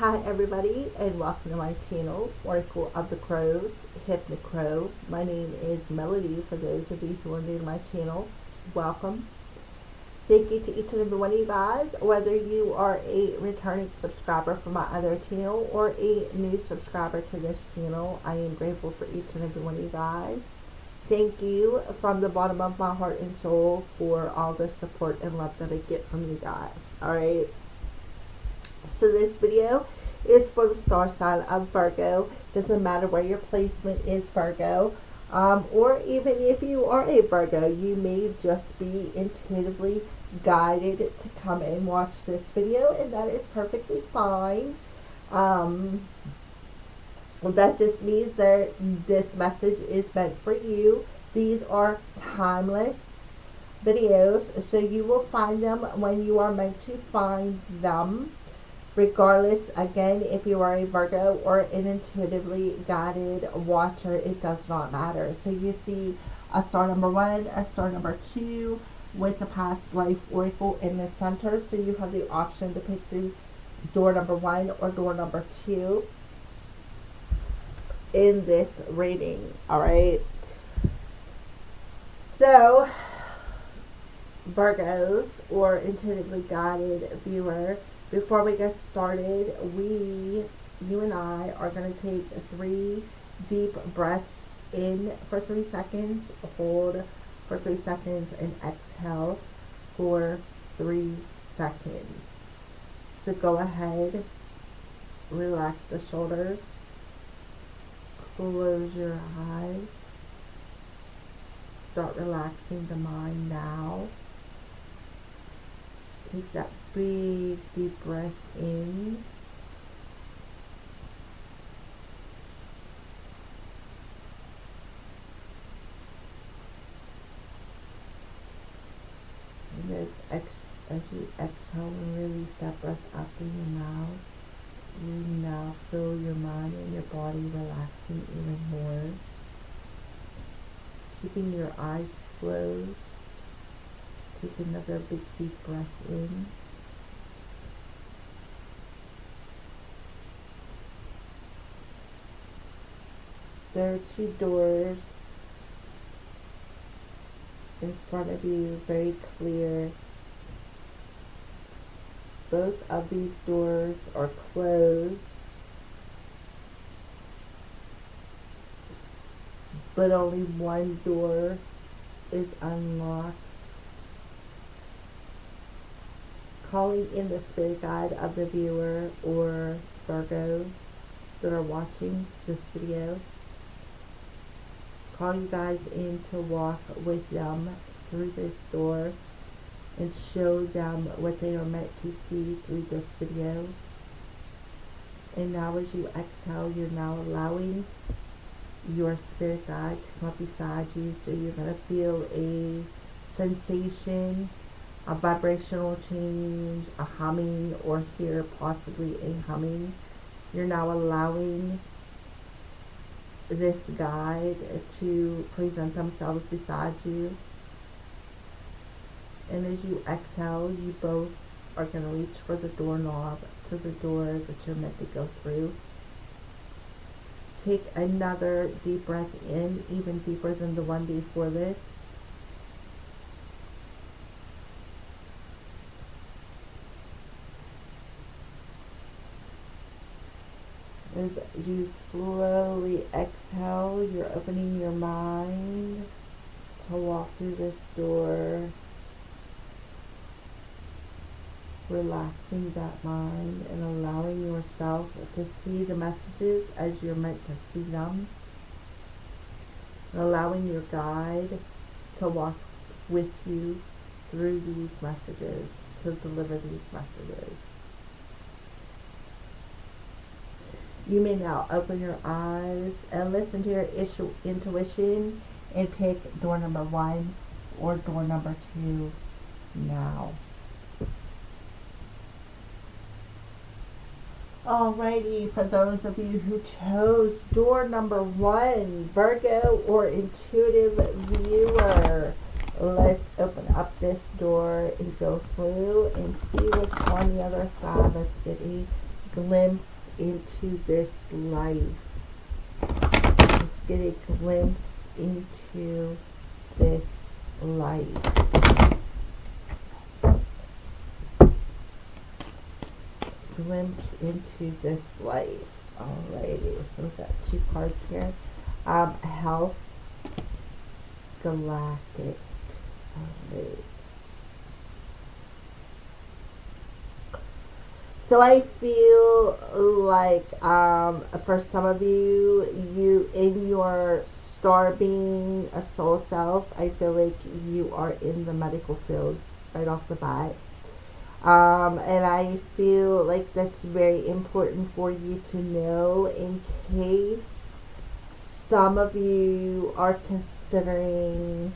Hi everybody, and welcome to my channel, Oracle of the Crows, Hypnocrow. My name is Melody. For those of you who are new to my channel, welcome. Thank you to each and every one of you guys, whether you are a returning subscriber from my other channel or a new subscriber to this channel. I am grateful for each and every one of you guys. Thank you from the bottom of my heart and soul for all the support and love that I get from you guys. Alright. So this video is for the star sign of Virgo. Doesn't matter where your placement is, Virgo. Or even if you are a Virgo, you may just be intuitively guided to come and watch this video, and that is perfectly fine. That just means that this message is meant for you. These are timeless videos, so you will find them when you are meant to find them. Regardless, again, if you are a Virgo or an intuitively guided watcher, it does not matter. So you see a star number 1, a star number 2 with the past life oracle in the center. So you have the option to pick through door number 1 or door number 2 in this reading. Alright. So, Virgos or intuitively guided viewer, before we get started, you and I are going to take 3 deep breaths in for 3 seconds, hold for 3 seconds, and exhale for 3 seconds. So go ahead, relax the shoulders, close your eyes, start relaxing the mind now. Take that big deep breath in. And as you exhale and release that breath out through your mouth, you now feel your mind and your body relaxing even more. Keeping your eyes closed. Take another big deep breath in. There are 2 doors in front of you, very clear. Both of these doors are closed, but only one door is unlocked. Calling in the spirit guide of the viewer or Virgos that are watching this video. Call you guys in to walk with them through this door and show them what they are meant to see through this video. And now as you exhale, you're now allowing your spirit guide to come up beside you. So you're going to feel a sensation, a vibrational change, a humming, or hear possibly a humming. You're now allowing this guide to present themselves beside you. And as you exhale, you both are going to reach for the doorknob to the door that you're meant to go through. Take another deep breath in, even deeper than the one before this. As you slowly exhale, you're opening your mind to walk through this door, relaxing that mind and allowing yourself to see the messages as you're meant to see them, and allowing your guide to walk with you through these messages, to deliver these messages. You may now open your eyes and listen to your intuition and pick door number 1 or door number 2 now. Alrighty, for those of you who chose door number 1, Virgo or intuitive viewer, let's open up this door and go through and see what's on the other side. Let's get a glimpse into this life. Let's get a glimpse into this life. Glimpse into this life. Alrighty, so we've got 2 cards here. Health, Galactic. Alright. So I feel like for some of you, in your star being a soul self, I feel like you are in the medical field right off the bat. And I feel like that's very important for you to know in case some of you are considering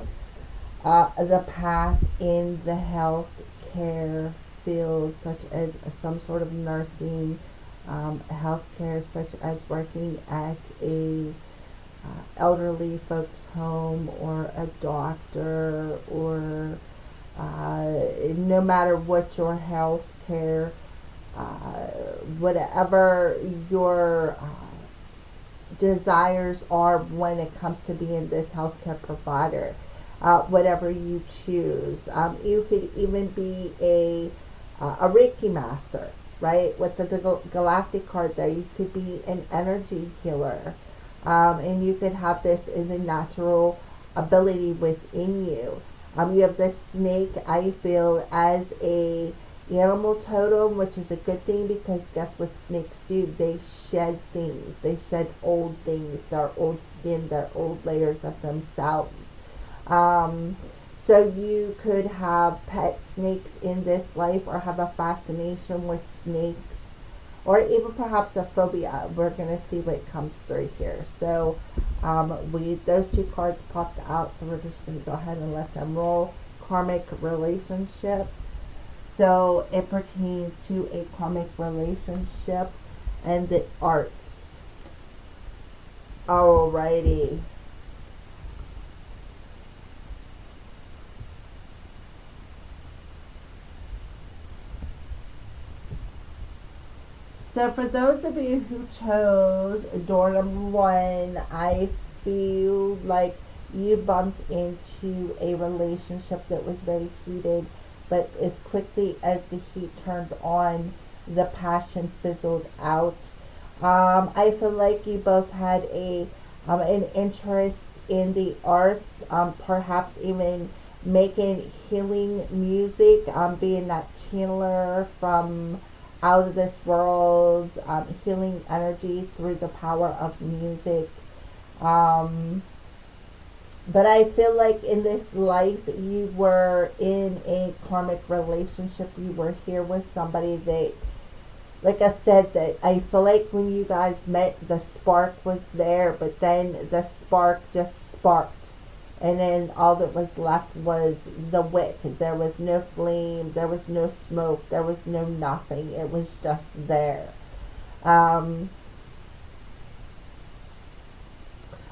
the path in the health care field, such as some sort of nursing, healthcare, such as working at a elderly folks home or a doctor, or no matter what your health care, whatever your desires are when it comes to being this healthcare provider, whatever you choose. You could even be a Reiki master, right? With the galactic card there, you could be an energy healer, and you could have this as a natural ability within you. You have this snake, I feel, as a animal totem, which is a good thing, because guess what snakes do? They shed things. They shed old things, their old skin, their old layers of themselves. So you could have pet snakes in this life, or have a fascination with snakes, or even perhaps a phobia. We're going to see what comes through here. So those 2 cards popped out, so we're just going to go ahead and let them roll. Karmic relationship. So it pertains to a karmic relationship and the arts. Alrighty. So for those of you who chose door number 1, I feel like you bumped into a relationship that was very heated, but as quickly as the heat turned on, the passion fizzled out. I feel like you both had an interest in the arts, perhaps even making healing music, being that channeler from out of this world, healing energy through the power of music. But I feel like in this life, you were in a karmic relationship. You were here with somebody that, like I said, that I feel like when you guys met, the spark was there, but then the spark just sparked. And then all that was left was the wick. There was no flame, there was no smoke, there was no nothing. It was just there.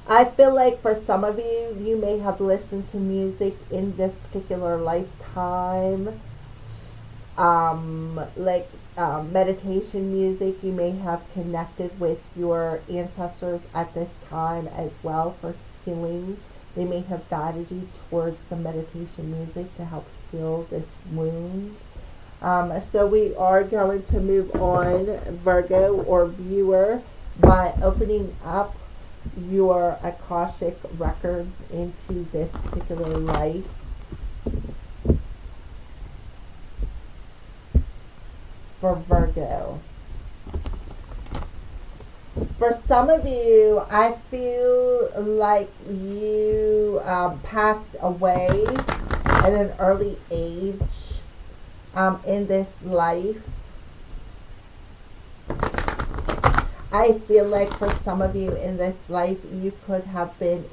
I feel like for some of you, you may have listened to music in this particular lifetime. Meditation music. You may have connected with your ancestors at this time as well for healing. They may have guided you towards some meditation music to help heal this wound. So we are going to move on, Virgo or viewer, by opening up your Akashic records into this particular life. For Virgo. For some of you, I feel like you passed away at an early age in this life. I feel like for some of you in this life, you could have been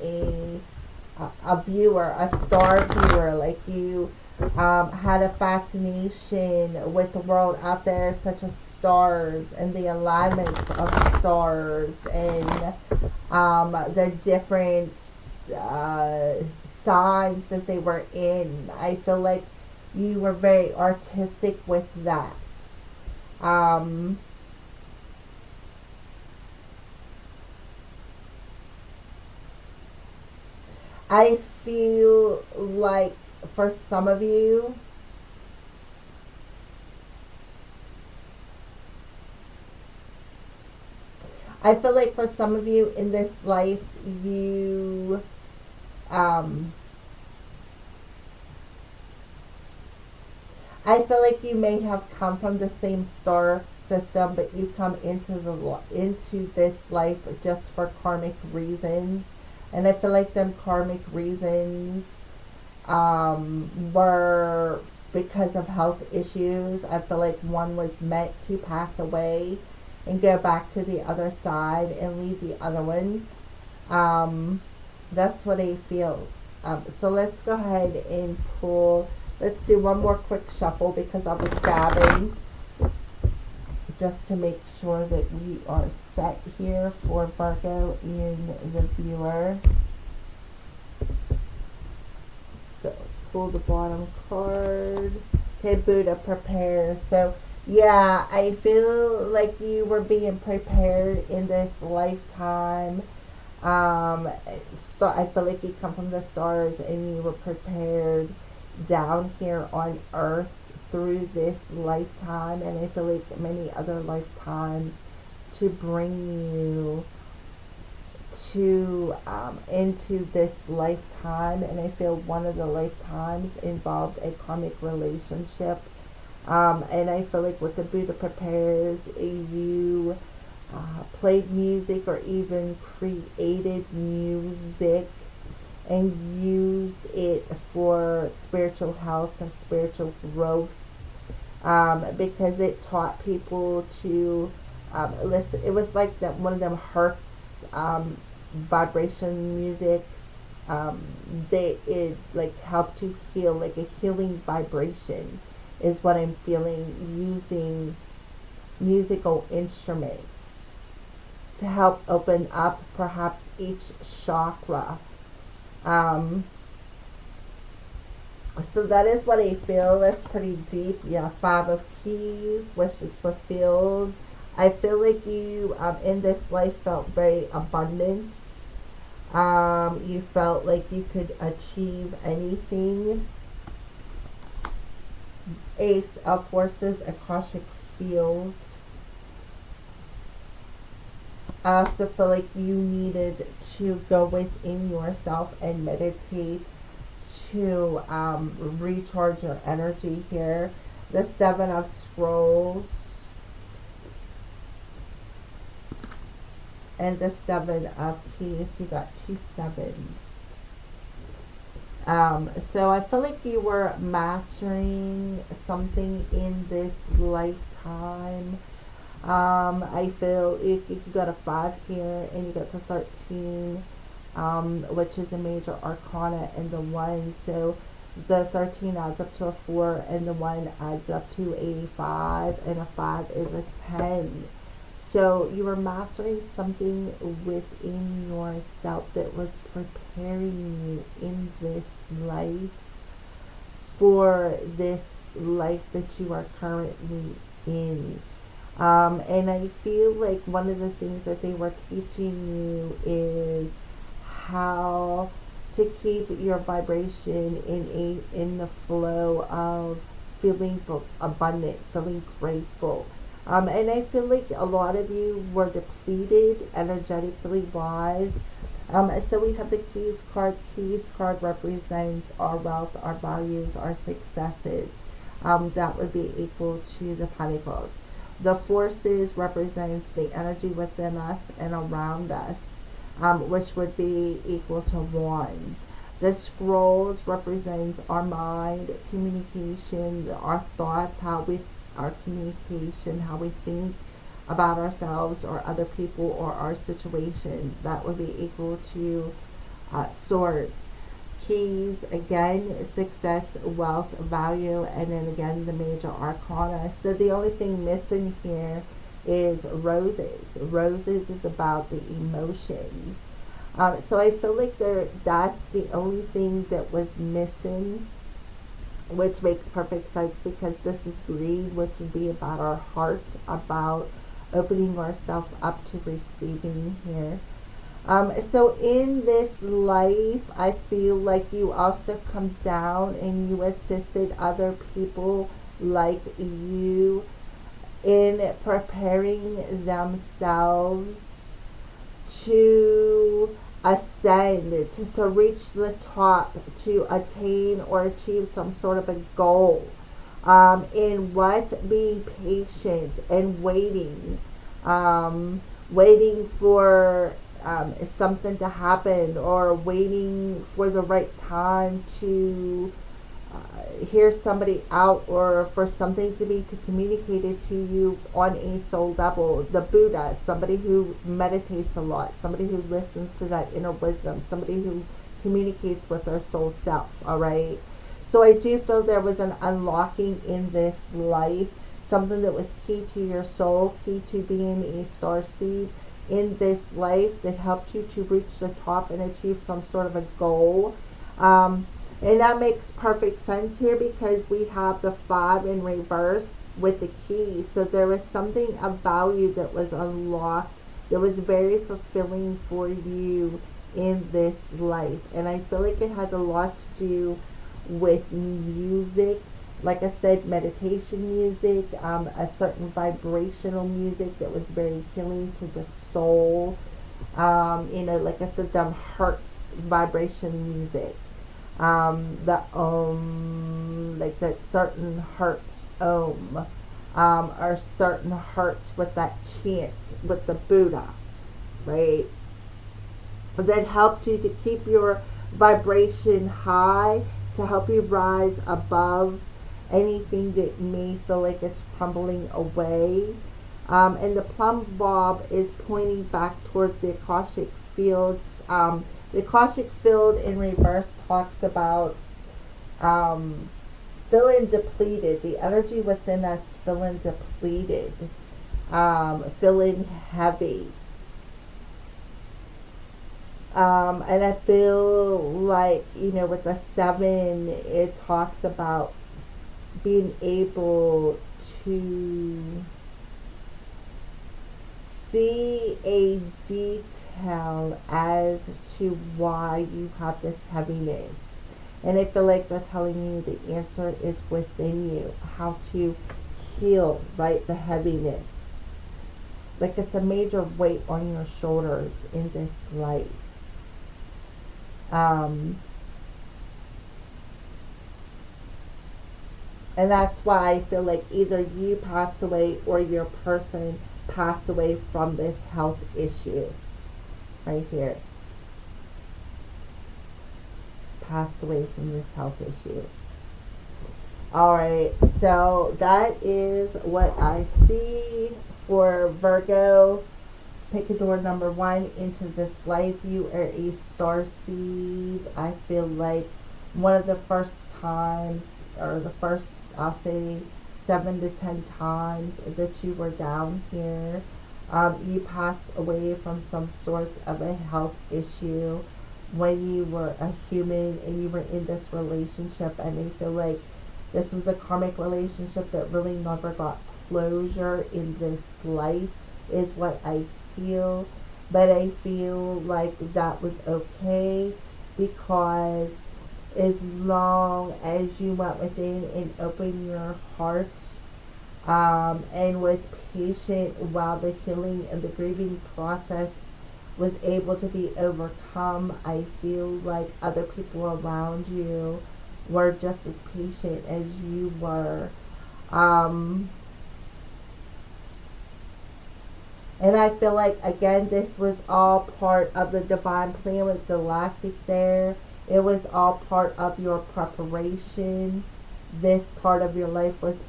a viewer, a star viewer, like you had a fascination with the world out there, such as stars and the alignments of stars and the different signs that they were in. I feel like you were very artistic with that. I feel like for some of you, I feel like for some of you in this life, you, um, I feel like you may have come from the same star system, but you come into this life just for karmic reasons, and I feel like them karmic reasons were because of health issues. I feel like one was meant to pass away and go back to the other side and leave the other one. Um, that's what I feel. So let's go ahead and pull. Let's do one more quick shuffle because I was gabbing just to make sure that we are set here for Virgo in the viewer. So pull the bottom card. Okay, Buddha, prepare. So yeah, I feel like you were being prepared in this lifetime. I feel like you come from the stars and you were prepared down here on earth through this lifetime, and I feel like many other lifetimes, to bring you to into this lifetime. And I feel one of the lifetimes involved a karmic relationship, and I feel like with the Buddha prepares, you played music or even created music and used it for spiritual health and spiritual growth, because it taught people to listen. It was like that one of them hertz vibration musics. It like helped to heal, like a healing vibration is what I'm feeling, using musical instruments to help open up perhaps each chakra. So that is what I feel. That's pretty deep. Yeah, 5 of Keys, wishes fulfilled. I feel like you in this life felt very abundance. You felt like you could achieve anything. Ace of Horses, Akashic Fields. I also feel like you needed to go within yourself and meditate to recharge your energy here. The 7 of Scrolls and the 7 of Keys. You got 2 sevens. So I feel like you were mastering something in this lifetime. I feel you got a 5 here, and you got the 13, which is a major arcana, and the 1. So the 13 adds up to a 4, and the 1 adds up to a 5, and a 5 is a 10. So you were mastering something within yourself that was preparing you in this life for this life that you are currently in. And I feel like one of the things that they were teaching you is how to keep your vibration in the flow of feeling abundant, feeling grateful. And I feel like a lot of you were depleted energetically wise. So we have the Keys card. Keys card represents our wealth, our values, our successes. That would be equal to the Pentacles. The Forces represents the energy within us and around us, which would be equal to Wands. The Scrolls represents our mind, communication, our thoughts, our communication, how we think about ourselves or other people or our situation. That would be equal to Swords. Keys, again, success, wealth, value, and then again the major arcana. So the only thing missing here is Roses. Roses is about the emotions. So I feel like that's the only thing that was missing, which makes perfect sense because this is greed, which would be about our heart, about opening ourselves up to receiving here. So in this life, I feel like you also come down and you assisted other people like you in preparing themselves to ascend, to reach the top, to attain or achieve some sort of a goal. In what being patient and waiting, waiting for something to happen, or waiting for the right time to hear somebody out, or for something to be communicated to you on a soul level. The Buddha, somebody who meditates a lot, somebody who listens to that inner wisdom, somebody who communicates with their soul self. All right. So I do feel there was an unlocking in this life, something that was key to your soul, key to being a star seed in this life, that helped you to reach the top and achieve some sort of a goal. And that makes perfect sense here, because we have the 5 in reverse with the key. So there was something of value that was unlocked, that was very fulfilling for you in this life. And I feel like it had a lot to do with music. Like I said, meditation music, a certain vibrational music that was very healing to the soul. Like I said, them hertz vibration music. The like that certain hertz or certain hertz with that chant with the Buddha, right? That helped you to keep your vibration high, to help you rise above anything that may feel like it's crumbling away. And the plumb bob is pointing back towards the Akashic fields. The Akashic field in reverse talks about feeling depleted, the energy within us feeling depleted, feeling heavy. And I feel like, with the 7, it talks about being able to see a detail as to why you have this heaviness. And I feel like they're telling you the answer is within you, how to heal, right, the heaviness. Like it's a major weight on your shoulders in this life. And that's why I feel like either you passed away or your person passed away from this health issue. Right here. Passed away from this health issue. Alright, so that is what I see for Virgo. Pick a door number 1 into this life. You are a star seed. I feel like one of the first times, or the first, I'll say 7 to 10 times that you were down here, you passed away from some sort of a health issue when you were a human and you were in this relationship. And I feel like this was a karmic relationship that really never got closure in this life, is what I feel. But I feel like that was okay, because as long as you went within and opened your heart, and was patient while the healing and the grieving process was able to be overcome, I feel like other people around you were just as patient as you were. And I feel like, again, this was all part of the divine plan with galactic there. It was all part of your preparation. This part of your life was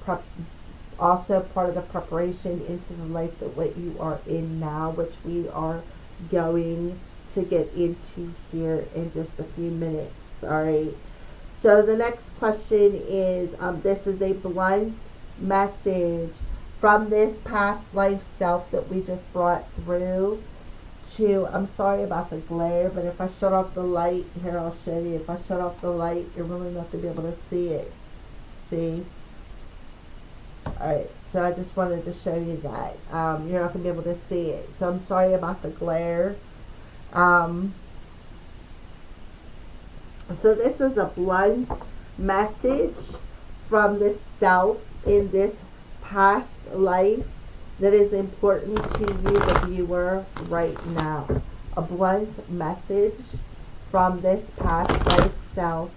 also part of the preparation into the life that what you are in now, which we are going to get into here in just a few minutes. All right. So the next question is, this is a blunt message from this past life self that we just brought through to, I'm sorry about the glare, but if I shut off the light, here I'll show you. If I shut off the light, you're really not going to be able to see it. See? Alright, so I just wanted to show you that. You're not going to be able to see it. So I'm sorry about the glare. Um, so this is a blunt message from the self in this past life that is important to you, the viewer, right now. A blunt message from this past life self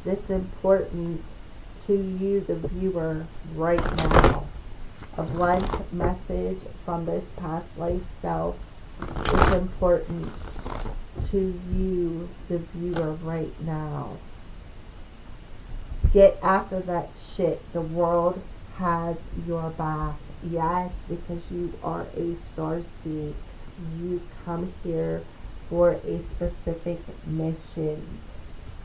that's important to you, the viewer, right now. A blunt message from this past life self is important to you, the viewer, right now. Get after that shit. The world has your back. Yes, because you are a star seed. You come here for a specific mission.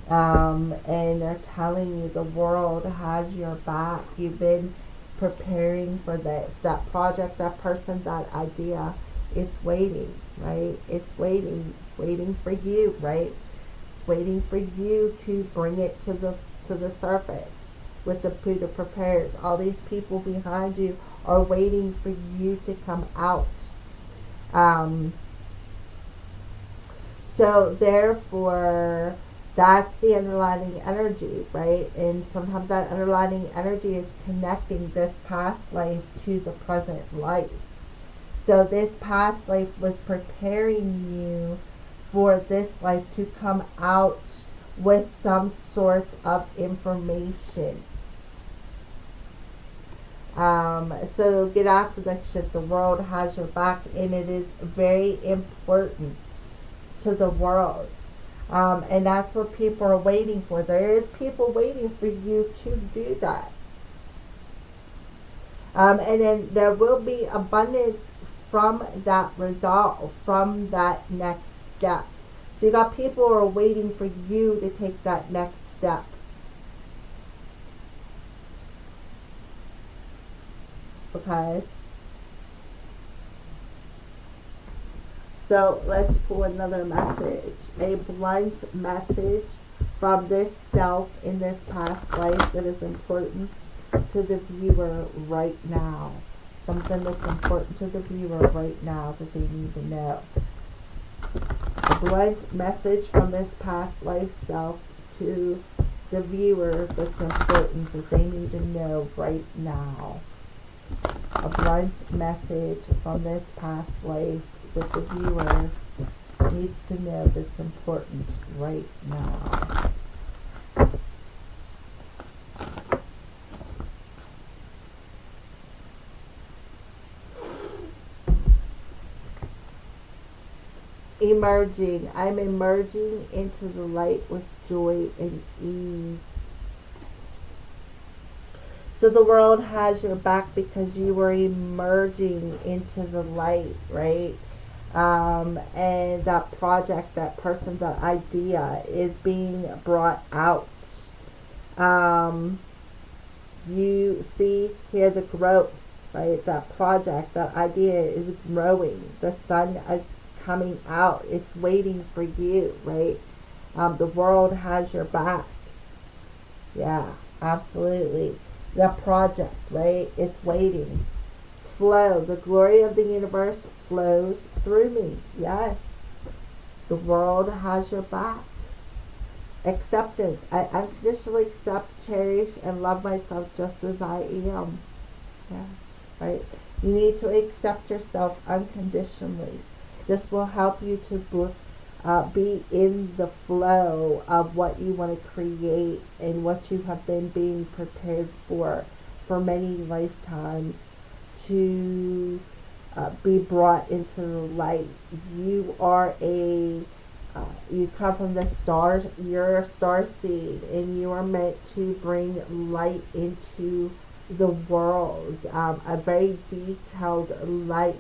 And they're telling you the world has your back. You've been preparing for this. That project, that person, that idea, it's waiting, right? It's waiting. It's waiting for you, right? It's waiting for you to bring it to the surface with the Buddha prepares. All these people behind you are waiting for you to come out. So therefore, that's the underlying energy, right? And sometimes that underlying energy is connecting this past life to the present life. So this past life was preparing you for this life to come out with some sort of information. So get after that shit. The world has your back, and it is very important to the world. And that's what people are waiting for. There is people waiting for you to do that. And then there will be abundance from that resolve, from that next step. So you got people who are waiting for you to take that next step. Okay. So let's pull another message. A blunt message from this self in this past life that is important to the viewer right now. Something that's important to the viewer right now that they need to know. A blunt message from this past life self to the viewer that's important that they need to know right now. A blunt message from this past life that the viewer needs to know that's important right now. Emerging. I'm emerging into the light with joy and ease. So the world has your back because you are emerging into the light, right? And that project, that person, that idea is being brought out. You see here the growth, right? That project, that idea is growing. The sun is coming out. It's waiting for you, right? The world has your back. Yeah, absolutely. The project, right? It's waiting. Flow. The glory of the universe flows through me. Yes. The world has your back. Acceptance. I unconditionally accept, cherish, and love myself just as I am. Yeah. Right? You need to accept yourself unconditionally. This will help you to be in the flow of what you want to create and what you have been being prepared for many lifetimes to be brought into the light. You are you come from the stars, you're a star seed, and you are meant to bring light into the world, a very detailed light.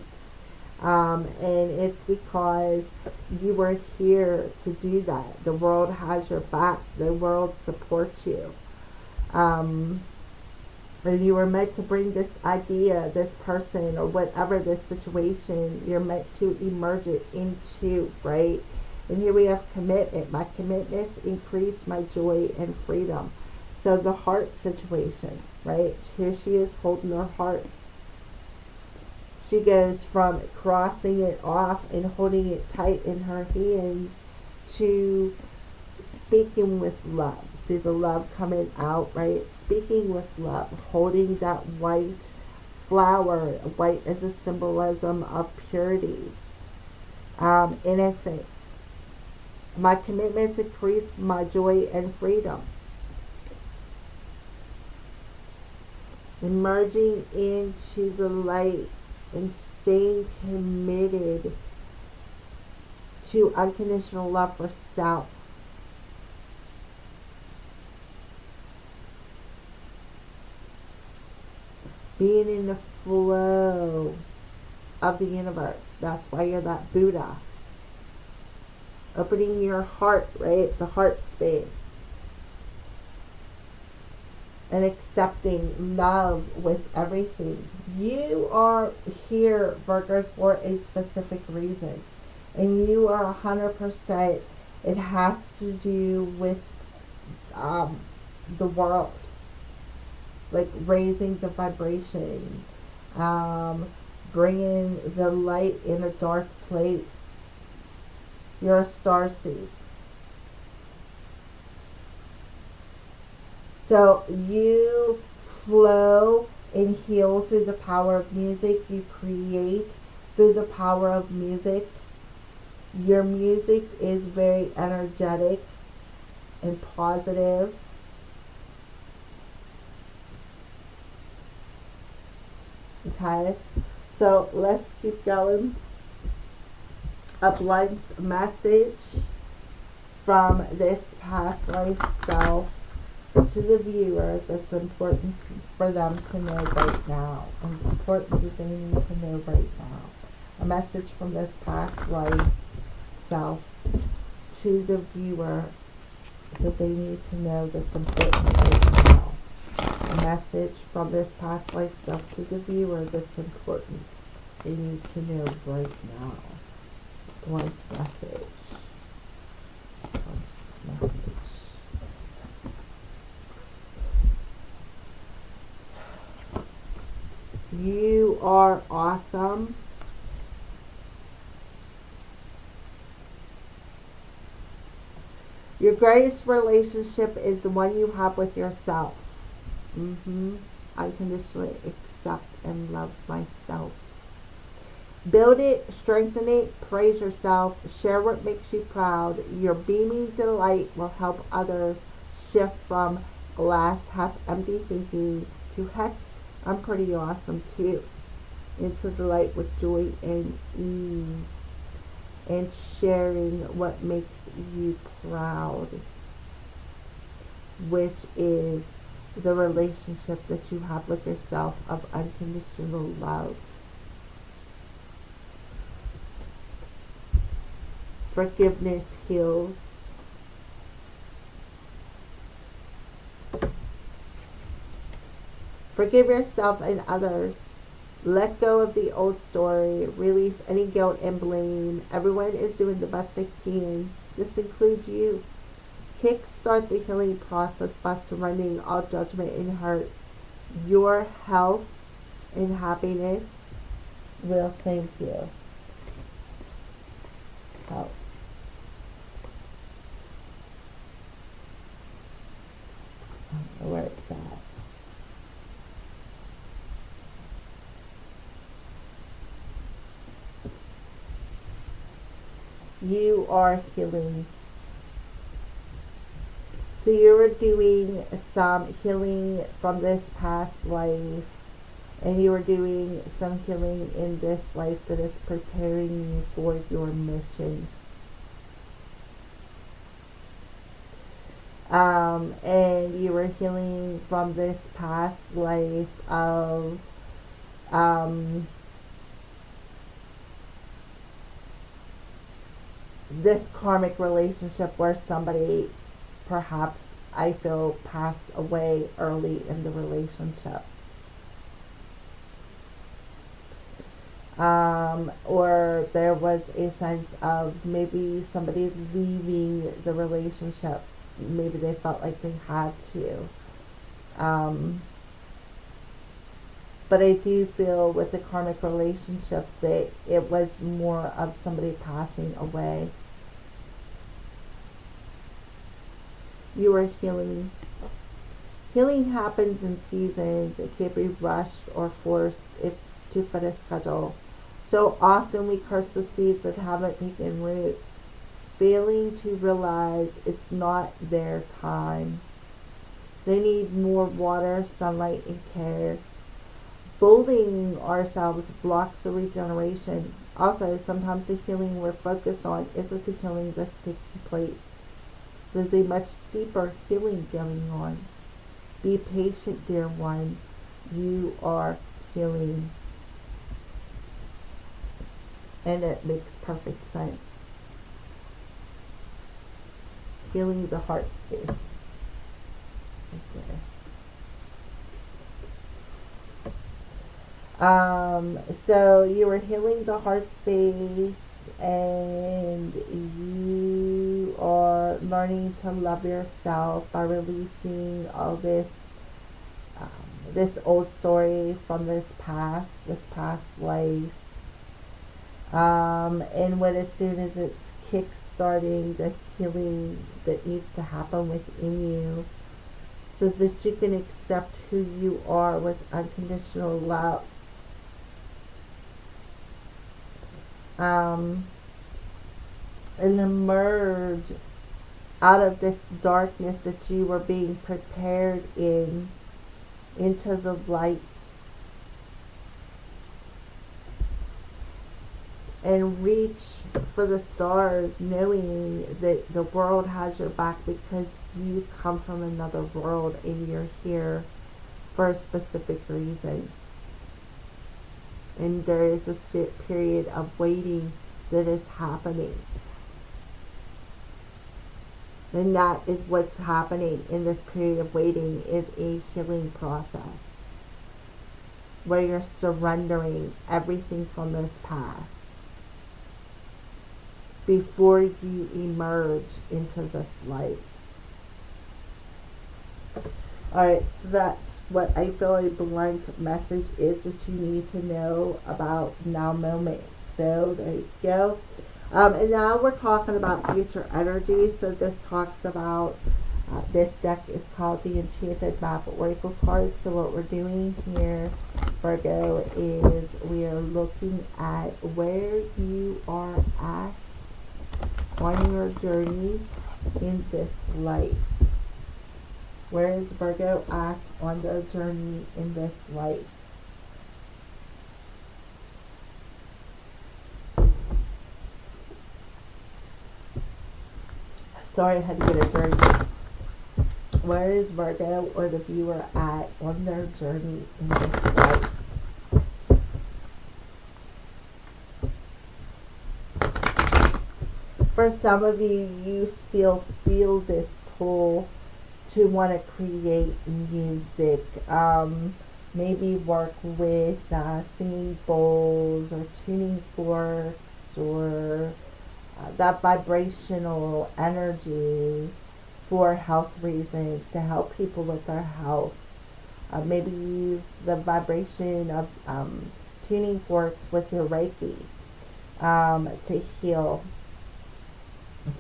And it's because you were here to do that. The world has your back. The world supports you. And you were meant to bring this idea, this person, or whatever this situation, you're meant to emerge it into, right? And here we have commitment. My commitments increase my joy and freedom. So the heart situation, right? Here she is holding her heart. She goes from crossing it off and holding it tight in her hands to speaking with love. See the love coming out, right? Speaking with love, holding that white flower. White as a symbolism of purity, innocence. My commitments increase my joy and freedom. Emerging into the light and staying committed to unconditional love for self. Being in the flow of the universe. That's why you're that Buddha. Opening your heart, right? The heart space. And accepting love with everything. You are here, Virgo, for a specific reason. And you are 100%, it has to do with the world. Like raising the vibration. Bringing the light in a dark place. You're a starseed. So you flow and heal through the power of music. You create through the power of music. Your music is very energetic and positive. Okay, so let's keep going. A blunt message from this past life self to the viewer that's important for them to know right now. And it's important that they need to know right now. A message from this past life self to the viewer that they need to know that's important right now. A message from this past life self to the viewer that's important they need to know right now. Blunt message. Blunt message. You are awesome. Your greatest relationship is the one you have with yourself. Unconditionally accept and love myself. Build it, strengthen it, praise yourself, share what makes you proud. Your beaming delight will help others shift from glass half empty thinking to heck, I'm pretty awesome too, into the light with joy and ease, and sharing what makes you proud, which is the relationship that you have with yourself of unconditional love. Forgiveness heals. Forgive yourself and others. Let go of the old story. Release any guilt and blame. Everyone is doing the best they can. This includes you. Kickstart the healing process by surrendering all judgment and hurt. Your health and happiness will thank you. Health. I don't know where it's at. You are healing. So you're doing some healing from this past life, and you are doing some healing in this life that is preparing you for your mission. And you are healing from this past life of this karmic relationship where somebody, perhaps I feel, passed away early in the relationship. Or there was a sense of maybe somebody leaving the relationship. Maybe they felt like they had to. But I do feel with the karmic relationship that it was more of somebody passing away. You are healing. Healing happens in seasons. It can't be rushed or forced to fit a schedule. So often we curse the seeds that haven't taken root, failing to realize it's not their time. They need more water, sunlight, and care. Building ourselves blocks the regeneration. Also, sometimes the healing we're focused on isn't the healing that's taking place. There's a much deeper healing going on. Be patient, dear one. You are healing. And it makes perfect sense. Healing the heart space. So you are healing the heart space, and you are learning to love yourself by releasing all this this old story from this past life. And what it's doing is it's kick-starting this healing that needs to happen within you, so that you can accept who you are with unconditional love. And emerge out of this darkness that you were being prepared into the light. And reach for the stars, knowing that the world has your back, because you come from another world and you're here for a specific reason. And there is a period of waiting that is happening. And that is what's happening in this period of waiting, is a healing process where you're surrendering everything from this past before you emerge into this light. Alright, so that's what I feel a blunt message is that you need to know about now moment. So there you go. And now we're talking about future energy. So this talks about, this deck is called the Enchanted Map Oracle card. So what we're doing here, Virgo, is we are looking at where you are at on your journey in this life. Where is Virgo at on their journey in this life? Sorry, I had to get a drink. Where is Virgo or the viewer at on their journey in this life? For some of you, you still feel this pull to want to create music. Maybe work with singing bowls or tuning forks, or that vibrational energy for health reasons, to help people with their health. Maybe use the vibration of tuning forks with your Reiki to heal.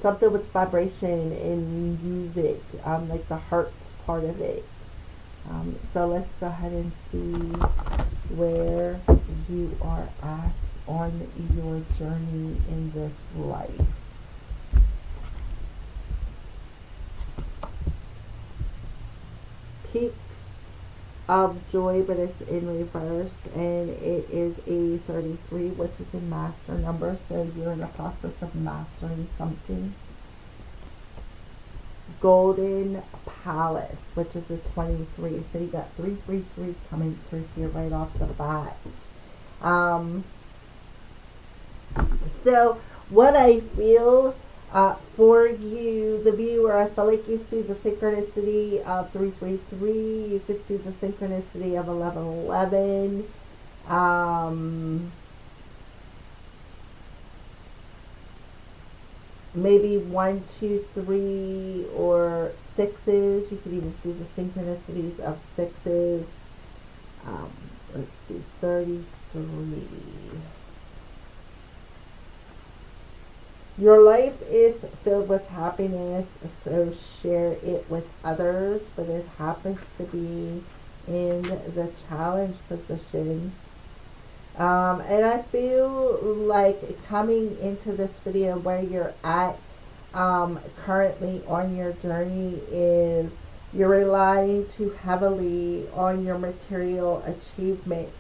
Something with vibration in music, like the hearts part of it. So let's go ahead and see where you are at on your journey in this life. Peaks of joy, but it's in reverse, and it is a 33, which is a master number, so you're in the process of mastering something. Golden Palace, which is a 23, so you got 333 coming through here right off the bat. So what I feel for you, the viewer, I feel like you see the synchronicity of 333. You could see the synchronicity of 1111. Maybe 1, 2, 3, or 6s. You could even see the synchronicities of 6s. Let's see, 33. Your life is filled with happiness, so share it with others, but it happens to be in the challenge position. And I feel like coming into this video where you're at currently on your journey is you're relying too heavily on your material achievements.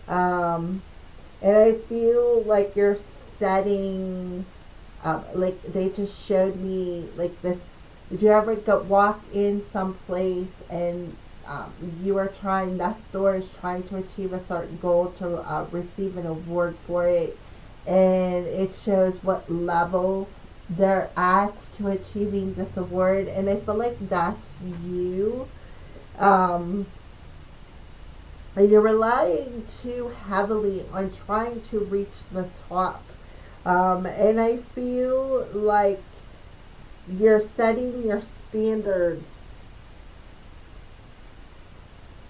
And I feel like you're setting, like they just showed me like this. Did you ever walk in some place and you are trying, that store is trying to achieve a certain goal to receive an award for it, and it shows what level they're at to achieving this award, and I feel like that's you. And you're relying too heavily on trying to reach the top. And I feel like you're setting your standards.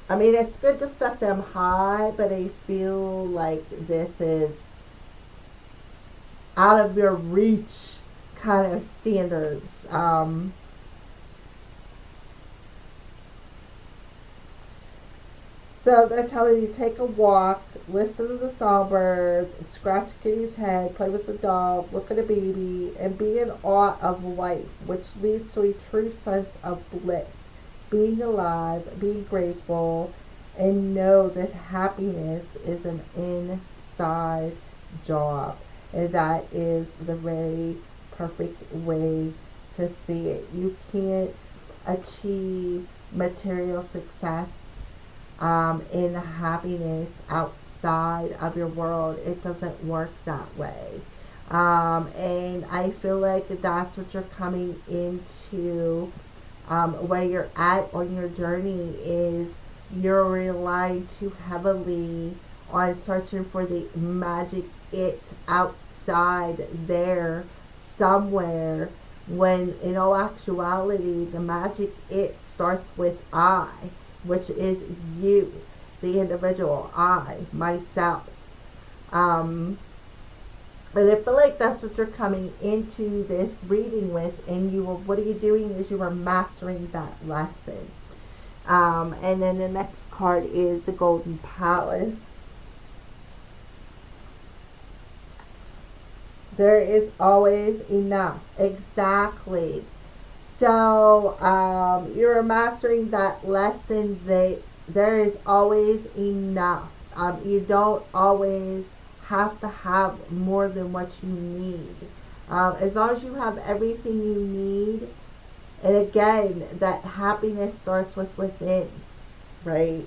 I mean, it's good to set them high, but I feel like this is out of your reach kind of standards. So they're telling you take a walk, listen to the songbirds, scratch a kitty's head, play with the dog, look at a baby, and be in awe of life, which leads to a true sense of bliss. Being alive, being grateful, and know that happiness is an inside job. And that is the very perfect way to see it. You can't achieve material success in happiness outside of your world. It doesn't work that way. And I feel like that's what you're coming into, where you're at on your journey is you're relying too heavily on searching for the magic it outside there somewhere, when in all actuality the magic it starts with I, which is you, the individual, I, myself. And I feel like that's what you're coming into this reading with, and you will, what are you doing is you are mastering that lesson. And then the next card is the Golden Palace. There is always enough. Exactly. So you're mastering that lesson that there is always enough. You don't always have to have more than what you need. As long as you have everything you need, and again, that happiness starts with within, right?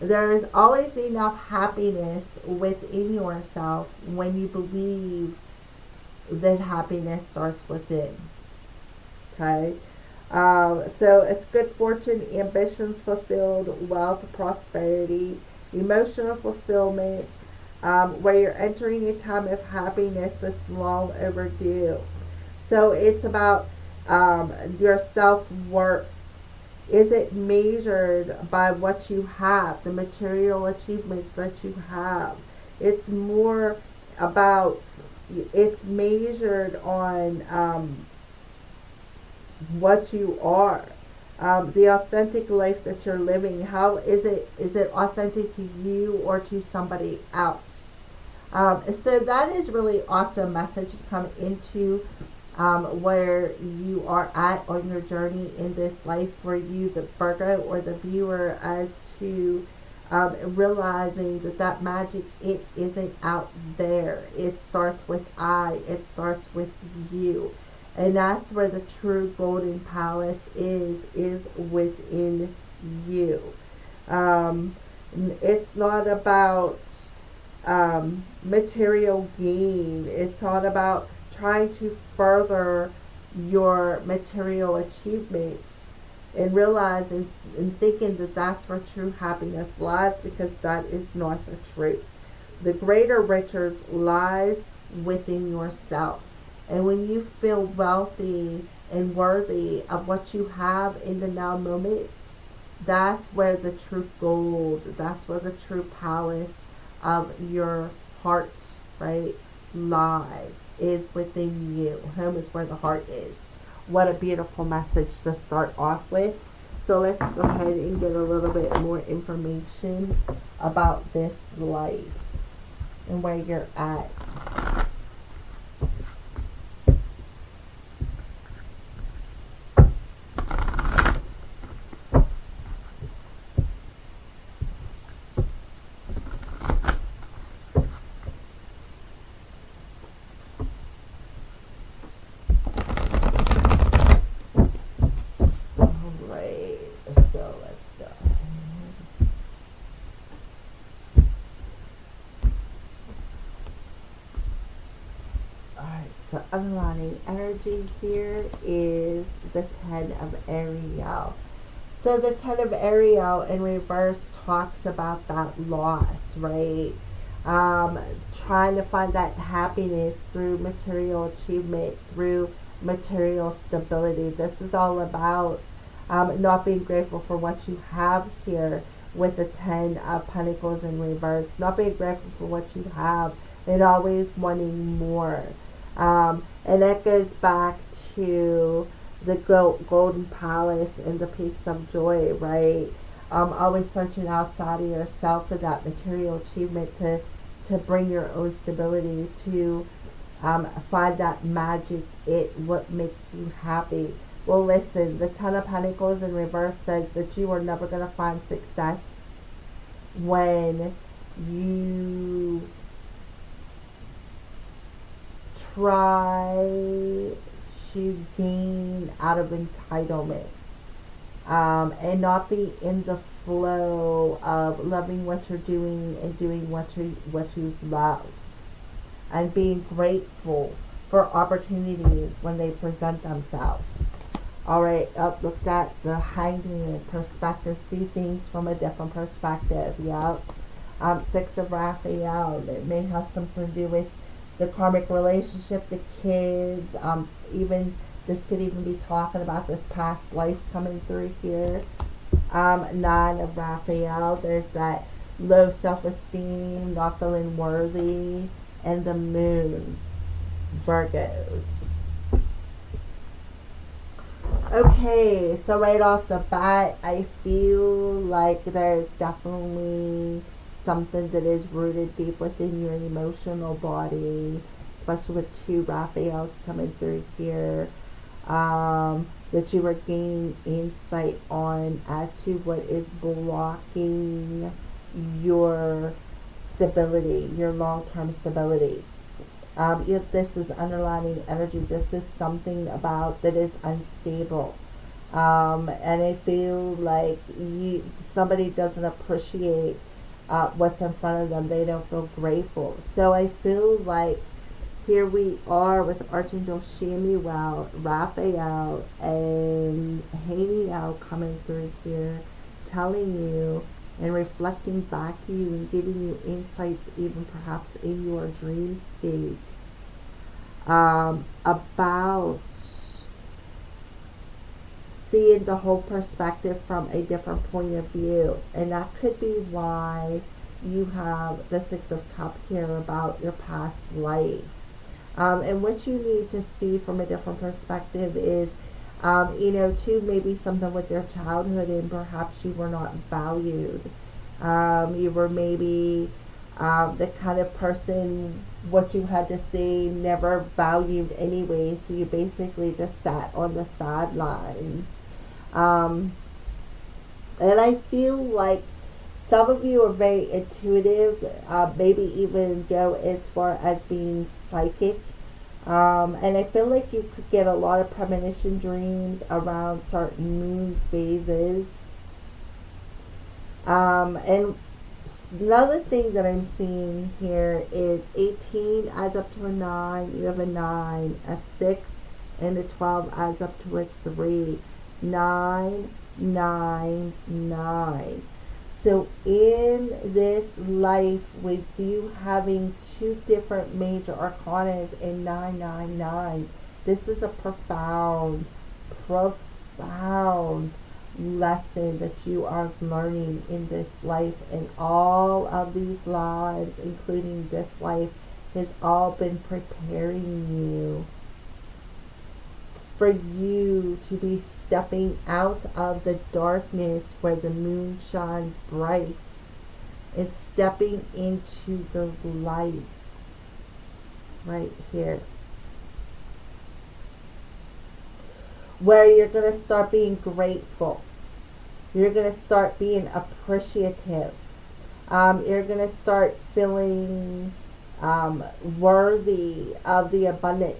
There is always enough happiness within yourself when you believe that happiness starts within. Okay? So it's good fortune, ambitions fulfilled, wealth, prosperity, emotional fulfillment, where you're entering a time of happiness that's long overdue. So it's about your self-worth. Is it measured by what you have, the material achievements that you have? It's more about, it's measured on what you are, the authentic life that you're living. How is it authentic to you or to somebody else? So that is really awesome message to come into where you are at on your journey in this life, for you, the Virgo or the viewer, as to realizing that magic, it isn't out there. It starts with I. It starts with you. And that's where the true Golden Palace is within you. It's not about material gain. It's not about trying to further your material achievements and realizing and thinking that that's where true happiness lies, because that is not the truth. The greater riches lies within yourself. And when you feel wealthy and worthy of what you have in the now moment, That's where the true gold, that's where the true palace of your heart, right, lies, is within you. Home is where the heart is. What a beautiful message to start off with. So let's go ahead and get a little bit more information about this life and where you're at. So underlining energy here is the 10 of Ariel. So the 10 of Ariel in reverse talks about that loss, right? Trying to find that happiness through material achievement, through material stability. This is all about not being grateful for what you have here with the 10 of Pentacles in reverse. Not being grateful for what you have and always wanting more. And that goes back to the Golden Palace and the Peaks of Joy, right? Always searching outside of yourself for that material achievement to bring your own stability, to find that magic, what makes you happy. Well, listen, the Ten of Pentacles in reverse says that you are never going to find success when you try to gain out of entitlement, and not be in the flow of loving what you're doing and doing what you love, and being grateful for opportunities when they present themselves. All right, look at the Hangman perspective. See things from a different perspective. Yep. Six of Raphael. It may have something to do with the karmic relationship, the kids, even this could even be talking about this past life coming through here. Nine of Raphael, there's that low self-esteem, not feeling worthy, and the moon, Virgos. Okay, so right off the bat, I feel like there's definitely something that is rooted deep within your emotional body, especially with two Raphaels coming through here, that you are gaining insight on as to what is blocking your stability, your long-term stability. If this is underlining energy, this is something about that is unstable. And I feel like somebody doesn't appreciate what's in front of them. They don't feel grateful. So I feel like here we are with Archangel Chamuel, Raphael, and Haniel coming through here, telling you and reflecting back to you and giving you insights, even perhaps in your dream states, about seeing the whole perspective from a different point of view. And that could be why you have the Six of Cups here about your past life. And what you need to see from a different perspective is, too, maybe something with your childhood, and perhaps you were not valued. You were maybe the kind of person, what you had to say never valued anyway, so you basically just sat on the sidelines. And I feel like some of you are very intuitive, maybe even go as far as being psychic. And I feel like you could get a lot of premonition dreams around certain moon phases. And another thing that I'm seeing here is 18 adds up to a 9. You have a 9, a 6, and a 12 adds up to a 3. 9, 9, 9. So in this life, with you having two different major arcanas in 999, this is a profound lesson that you are learning in this life, and all of these lives, including this life, has all been preparing you for you to be stepping out of the darkness where the moon shines bright and stepping into the lights right here, where you're going to start being grateful. You're going to start being appreciative. You're going to start feeling worthy of the abundance.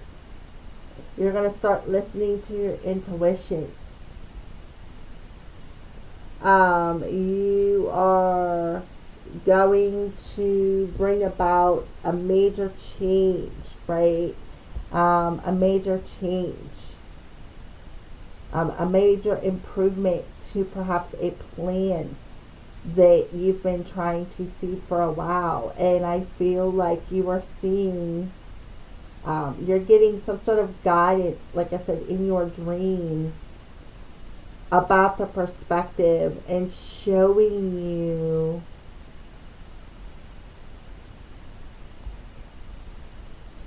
You're going to start listening to your intuition. You are going to bring about a major change, right? A major change. A major improvement to perhaps a plan that you've been trying to see for a while. And I feel like you are seeing, you're getting some sort of guidance, like I said, in your dreams about the perspective and showing you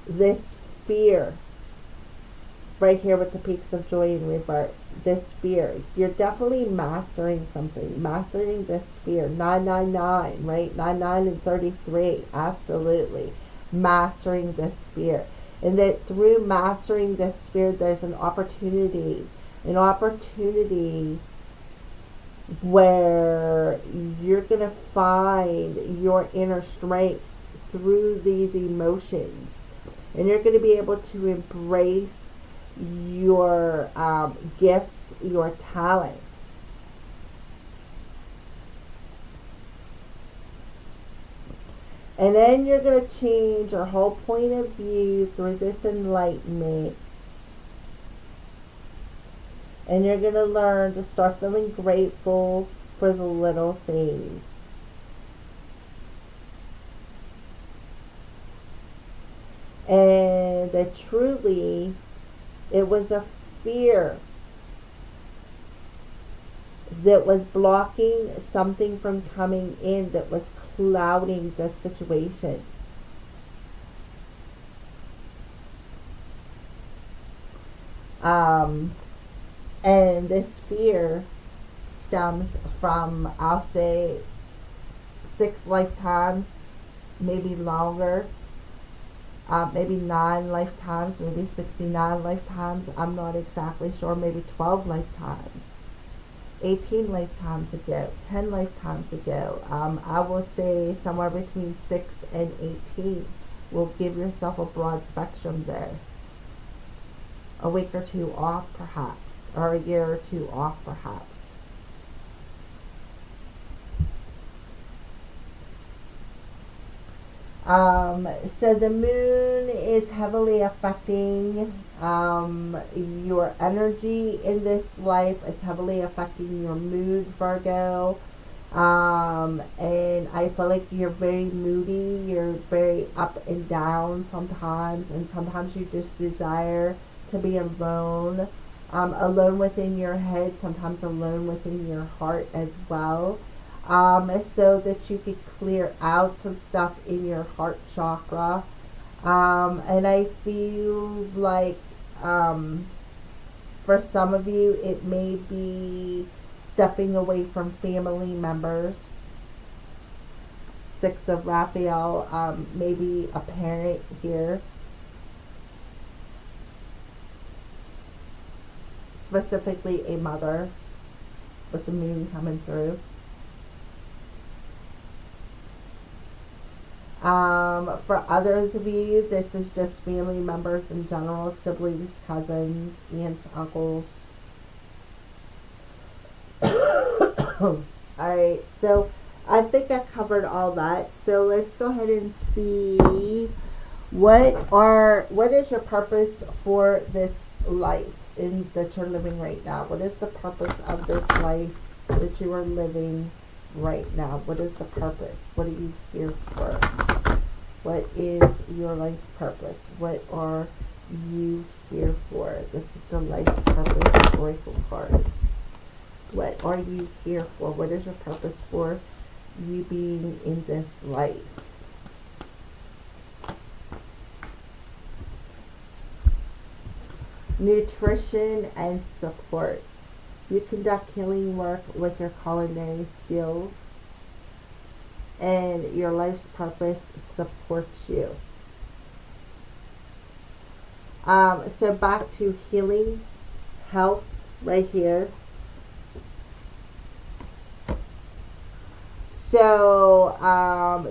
this fear right here with the peaks of joy in reverse. This fear, you're definitely mastering something, mastering this fear. 999, right? 99 and 33, absolutely mastering this fear. And that through mastering this fear, there's an opportunity where you're gonna find your inner strength through these emotions, and you're going to be able to embrace your gifts, your talents. And then you're going to change your whole point of view through this enlightenment. And you're going to learn to start feeling grateful for the little things. And that truly, it was a fear that was blocking something from coming in, that was clouding the situation. And this fear stems from, I'll say, 6 lifetimes, maybe longer. Maybe 9 lifetimes, maybe 69 lifetimes. I'm not exactly sure. Maybe 12 lifetimes, 18 lifetimes ago, 10 lifetimes ago. I will say somewhere between 6 and 18. Will give yourself a broad spectrum there. A week or 2 off, perhaps, or a year or 2 off, perhaps. So the moon is heavily affecting your energy in this life. It's heavily affecting your mood, Virgo. And I feel like you're very moody. You're very up and down sometimes. And sometimes you just desire to be alone. Alone within your head. Sometimes alone within your heart as well. So that you could clear out some stuff in your heart chakra. And I feel like for some of you, it may be stepping away from family members. 6 of Raphael, maybe a parent here. Specifically a mother with the moon coming through. For others of you, this is just family members in general, siblings, cousins, aunts, uncles. Alright, so I think I covered all that. So let's go ahead and see what is your purpose for this life that you're living right now. What is the purpose of this life that you are living right now? What is the purpose? What are you here for? What is your life's purpose? What are you here for? This is the life's purpose oracle cards. What are you here for? What is your purpose for you being in this life? Nutrition and support. You conduct healing work with your culinary skills, and your life's purpose supports you. So back to healing, health, right here. So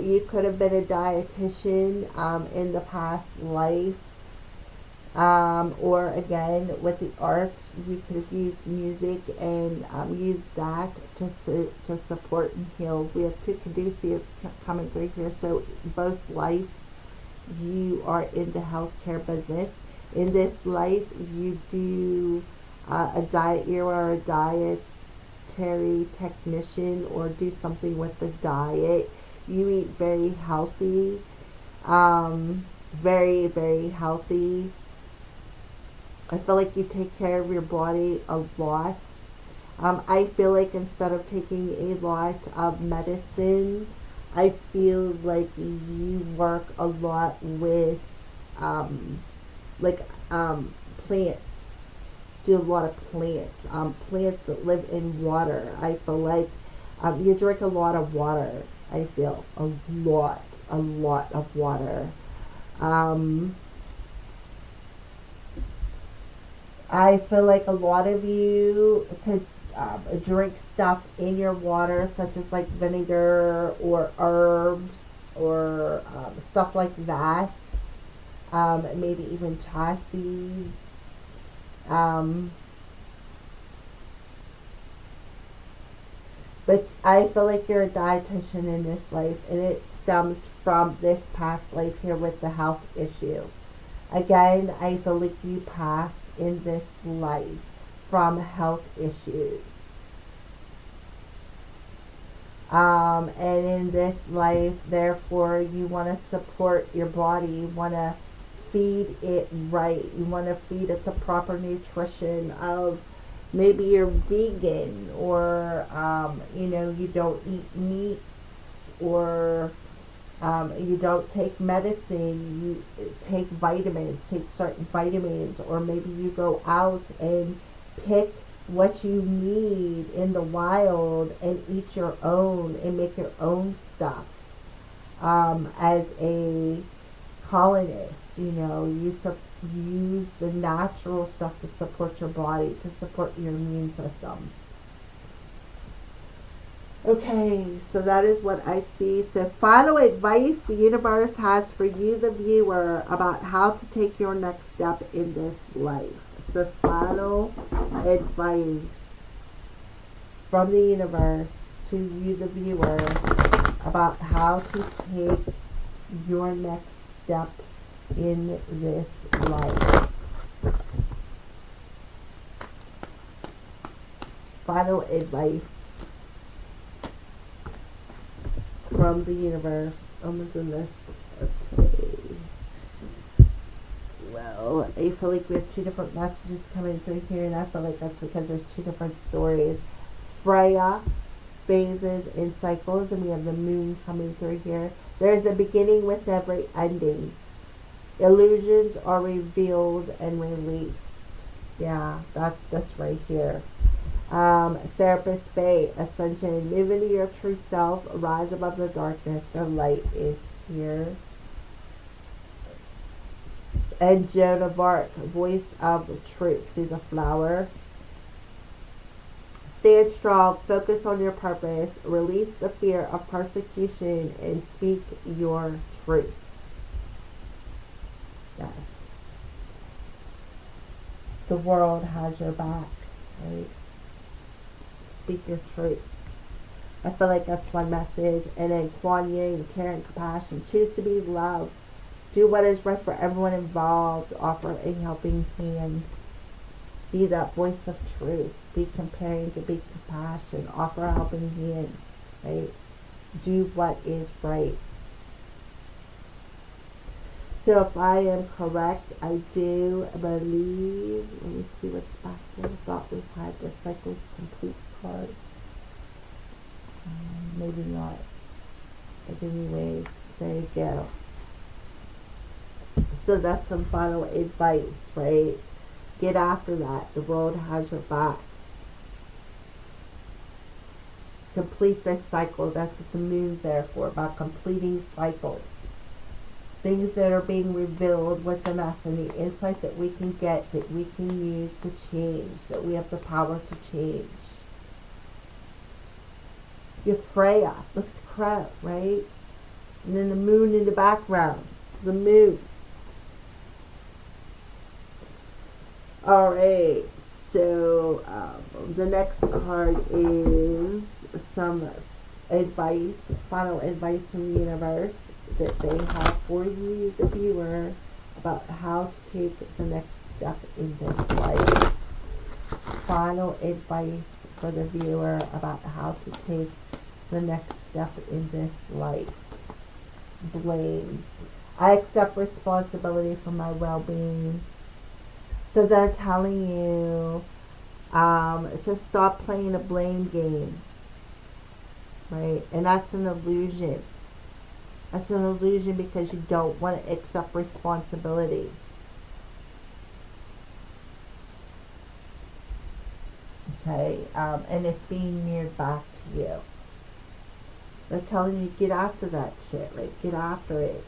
you could have been a dietitian in the past life. Or again, with the arts, you could have used music and used that to support and heal. We have two caduceus coming through here, so both lives, you are in the healthcare business. In this life, you do you are a dietary technician, or do something with the diet. You eat very healthy, very, very healthy. I feel like you take care of your body a lot. I feel like instead of taking a lot of medicine, I feel like you work a lot with plants. Do a lot of plants. Plants that live in water. I feel like you drink a lot of water. I feel a lot of water. I feel like a lot of you could drink stuff in your water, such as like vinegar or herbs or stuff like that. Maybe even chia seeds. But I feel like you're a dietitian in this life, and it stems from this past life here with the health issue. Again, I feel like you passed in this life from health issues. And in this life, therefore, you want to support your body. You want to feed it right. You want to feed it the proper nutrition of, maybe you're vegan, or, you don't eat meats, or you don't take medicine, you take certain vitamins, or maybe you go out and pick what you need in the wild and eat your own and make your own stuff. As a colonist, you use the natural stuff to support your body, to support your immune system. Okay, so that is what I see. So final advice the universe has for you, the viewer, about how to take your next step in this life. So final advice from the universe to you, the viewer, about how to take your next step in this life. Final advice from the universe. I'm gonna do this. Okay. Well, I feel like we have two different messages coming through here, and I feel like that's because there's two different stories. Freya, phases and cycles, and we have the moon coming through here. There's a beginning with every ending. Illusions are revealed and released. Yeah, that's this right here. Serapis Bay, Ascension, move into your true self, rise above the darkness, the light is here. And Joan of Arc, voice of truth, see the flower. Stand strong, focus on your purpose, release the fear of persecution, and speak your truth. Yes. The world has your back, right? Speak your truth. I feel like that's one message. And then Kuan Yin, care and compassion. Choose to be love. Do what is right for everyone involved. Offer a helping hand. Be that voice of truth. Be comparing to be compassion. Offer a helping hand. Right? Do what is right. So if I am correct, I do believe, let me see what's back there. I thought we've had the cycles complete card. Maybe not. But anyways, there you go. So that's some final advice, right? Get after that. The world has your back. Complete this cycle. That's what the moon's there for, about completing cycles. Things that are being revealed within us and the insight that we can get, that we can use to change, that we have the power to change. You're Freya. Look at the crow, right? And then the moon in the background. The moon. Alright, so the next card is some advice, final advice from the universe that they have for you, the viewer, about how to take the next step in this life. Final advice for the viewer about how to take the next step in this life. Blame. I accept responsibility for my well-being. So they're telling you to stop playing a blame game, right? And that's an illusion. That's an illusion because you don't want to accept responsibility. Okay, and it's being mirrored back to you. They're telling you, get after that shit, right? Get after it.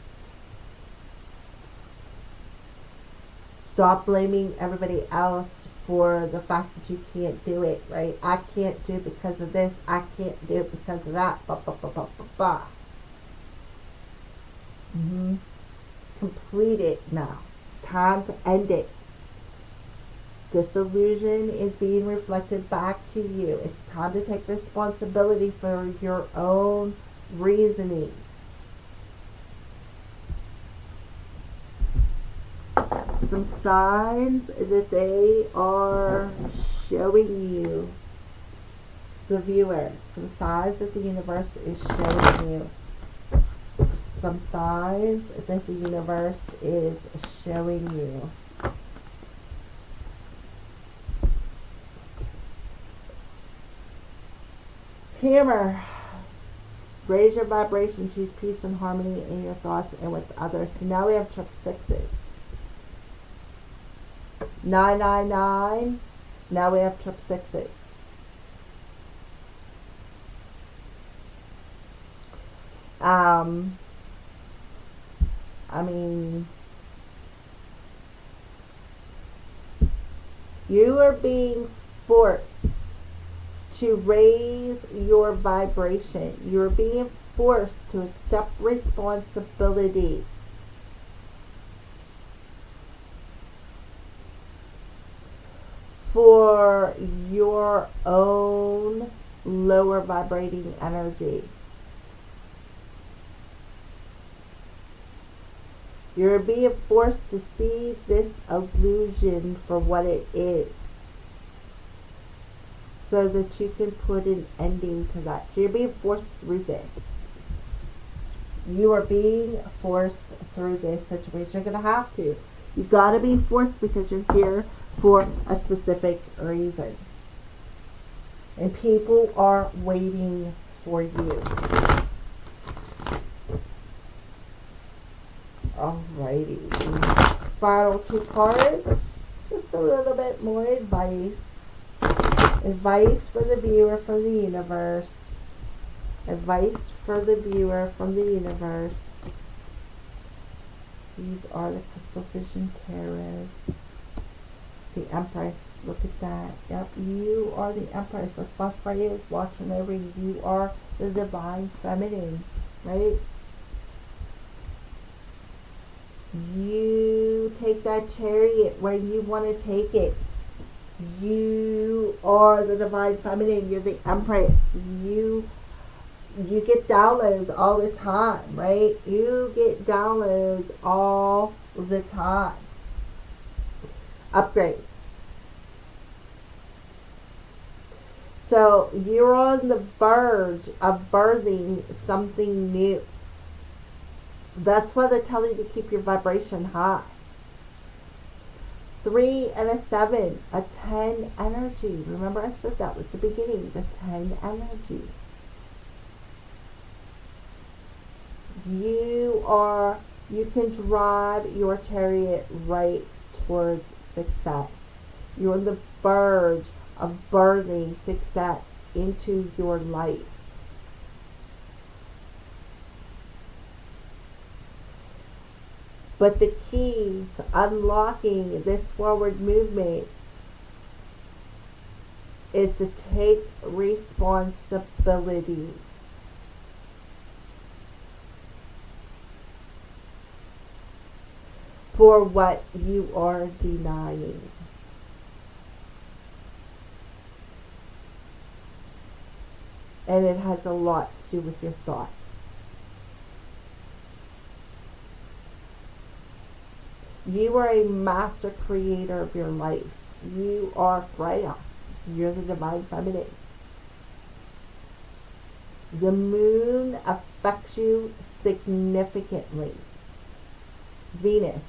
Stop blaming everybody else for the fact that you can't do it, right? I can't do it because of this. I can't do it because of that. Ba, ba, ba, ba, ba, ba. Complete it now. It's time to end it. This illusion is being reflected back to you. It's time to take responsibility for your own reasoning. Some signs that they are showing you, the viewer. Some signs that the universe is showing you. Some signs that the universe is showing you. Hammer. Raise your vibration. Choose peace and harmony in your thoughts and with others. So now we have triple sixes. 999. Now we have triple sixes. I mean, you are being forced to raise your vibration. You're being forced to accept responsibility. For your own lower vibrating energy. You're being forced to see this illusion for what it is, so that you can put an ending to that. So you're being forced through this. You are being forced through this situation. You're going to have to. You've got to be forced because you're here for a specific reason. And people are waiting for you. Alrighty. Final two cards. Just a little bit more advice. Advice for the viewer from the universe. Advice for the viewer from the universe. These are the Crystal Vision Tarot. The Empress. Look at that. Yep, you are the Empress. That's why Freya is watching over you. You are the Divine Feminine, right? You take that chariot where you want to take it. You are the Divine Feminine. You're the Empress. You get downloads all the time, right? You get downloads all the time. Upgrades. So you're on the verge of birthing something new. That's why they're telling you to keep your vibration high. 3 and a 7, a 10 energy. Remember I said that was the beginning, the 10 energy. You can drive your chariot right towards success. You're on the verge of birthing success into your life. But the key to unlocking this forward movement is to take responsibility. For what you are denying. And it has a lot to do with your thoughts. You are a master creator of your life. You are Freya. You're the divine feminine. The moon affects you significantly. Venus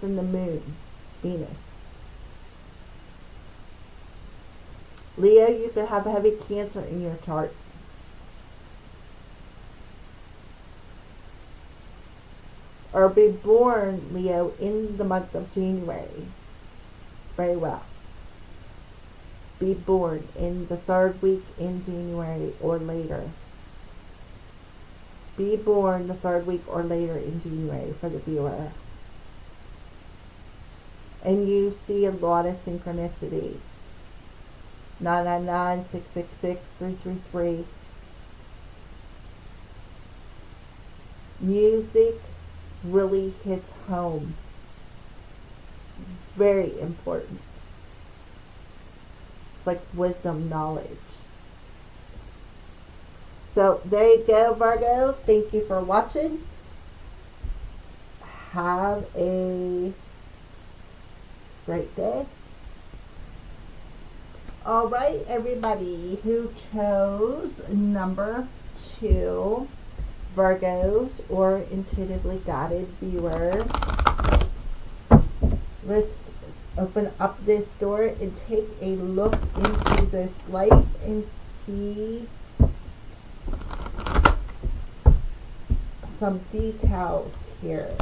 and the moon. Venus. Leo, you could have heavy Cancer in your chart. Or be born, Leo, in the month of January. Very well. Be born in the 3rd week in January or later. Be born the 3rd week or later in January for the viewer. And you see a lot of synchronicities. 999, 666, 333. Music really hits home. Very important. It's like wisdom, knowledge. So there you go, Virgo. Thank you for watching. Have a great day. All right, everybody who chose number 2, Virgos or intuitively guided viewer, let's open up this door and take a look into this life and see some details here.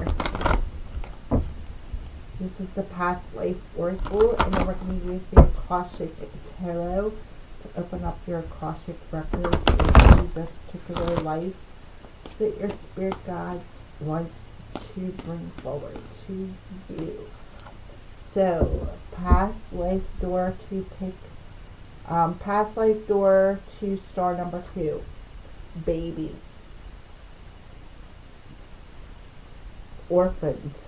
This is the past life oracle, and then we're going to use the Akashic Tarot to open up your Akashic records into this particular life that your spirit guide wants to bring forward to you. So, past life door to pick, past life door to star number 2, baby, orphans.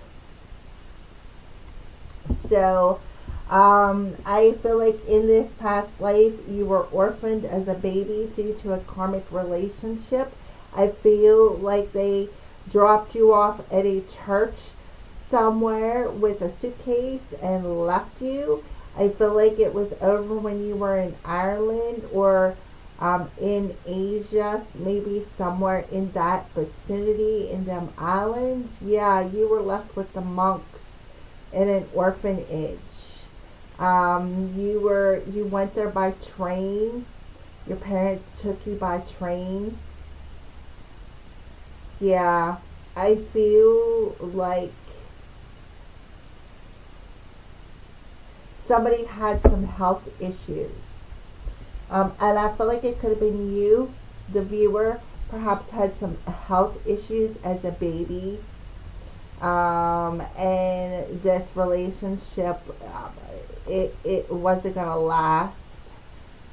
So, I feel like in this past life you were orphaned as a baby due to a karmic relationship. I feel like they dropped you off at a church somewhere with a suitcase and left you. I feel like it was over when you were in Ireland or in Asia, maybe somewhere in that vicinity, in them islands. Yeah, you were left with the monks in an orphanage. You went there by train. Your parents took you by train. Yeah, I feel like somebody had some health issues. And I feel like it could have been you, the viewer, perhaps had some health issues as a baby. And this relationship, it wasn't going to last.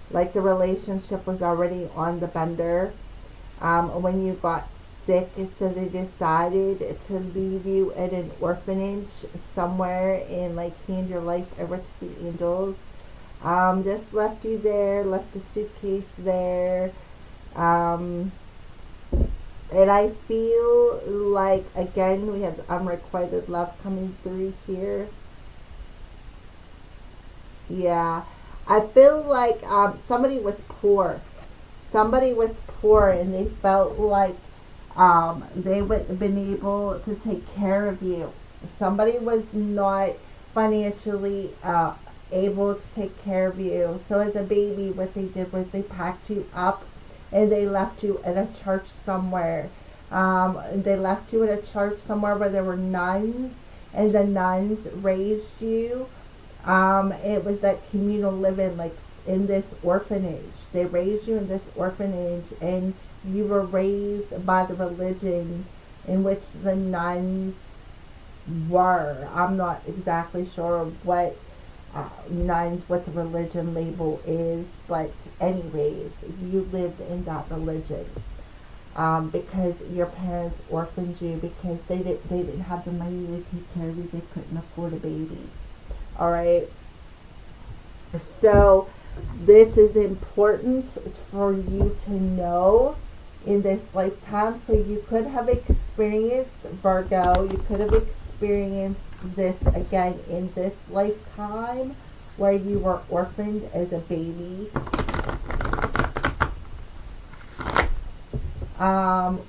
Like the relationship was already on the bender when you got sick, so they decided to leave you at an orphanage somewhere and like hand your life over to the angels. Just left you there, left the suitcase there. And I feel like, again, we have unrequited love coming through here. Yeah. I feel like somebody was poor. Somebody was poor and they felt like they would have been able to take care of you. Somebody was not financially able to take care of you. So as a baby, what they did was they packed you up and they left you in a church somewhere. They left you in a church somewhere where there were nuns, and the nuns raised you. It was that communal living, like in this orphanage. They raised you in this orphanage, and you were raised by the religion in which the nuns were. I'm not exactly sure what nuns, what the religion label is, but anyways, you lived in that religion. Because your parents orphaned you because they didn't have the money to take care of you. They couldn't afford a baby. All right. So this is important for you to know in this lifetime. So you could have experienced Virgo. You could have experienced this again in this lifetime where you were orphaned as a baby.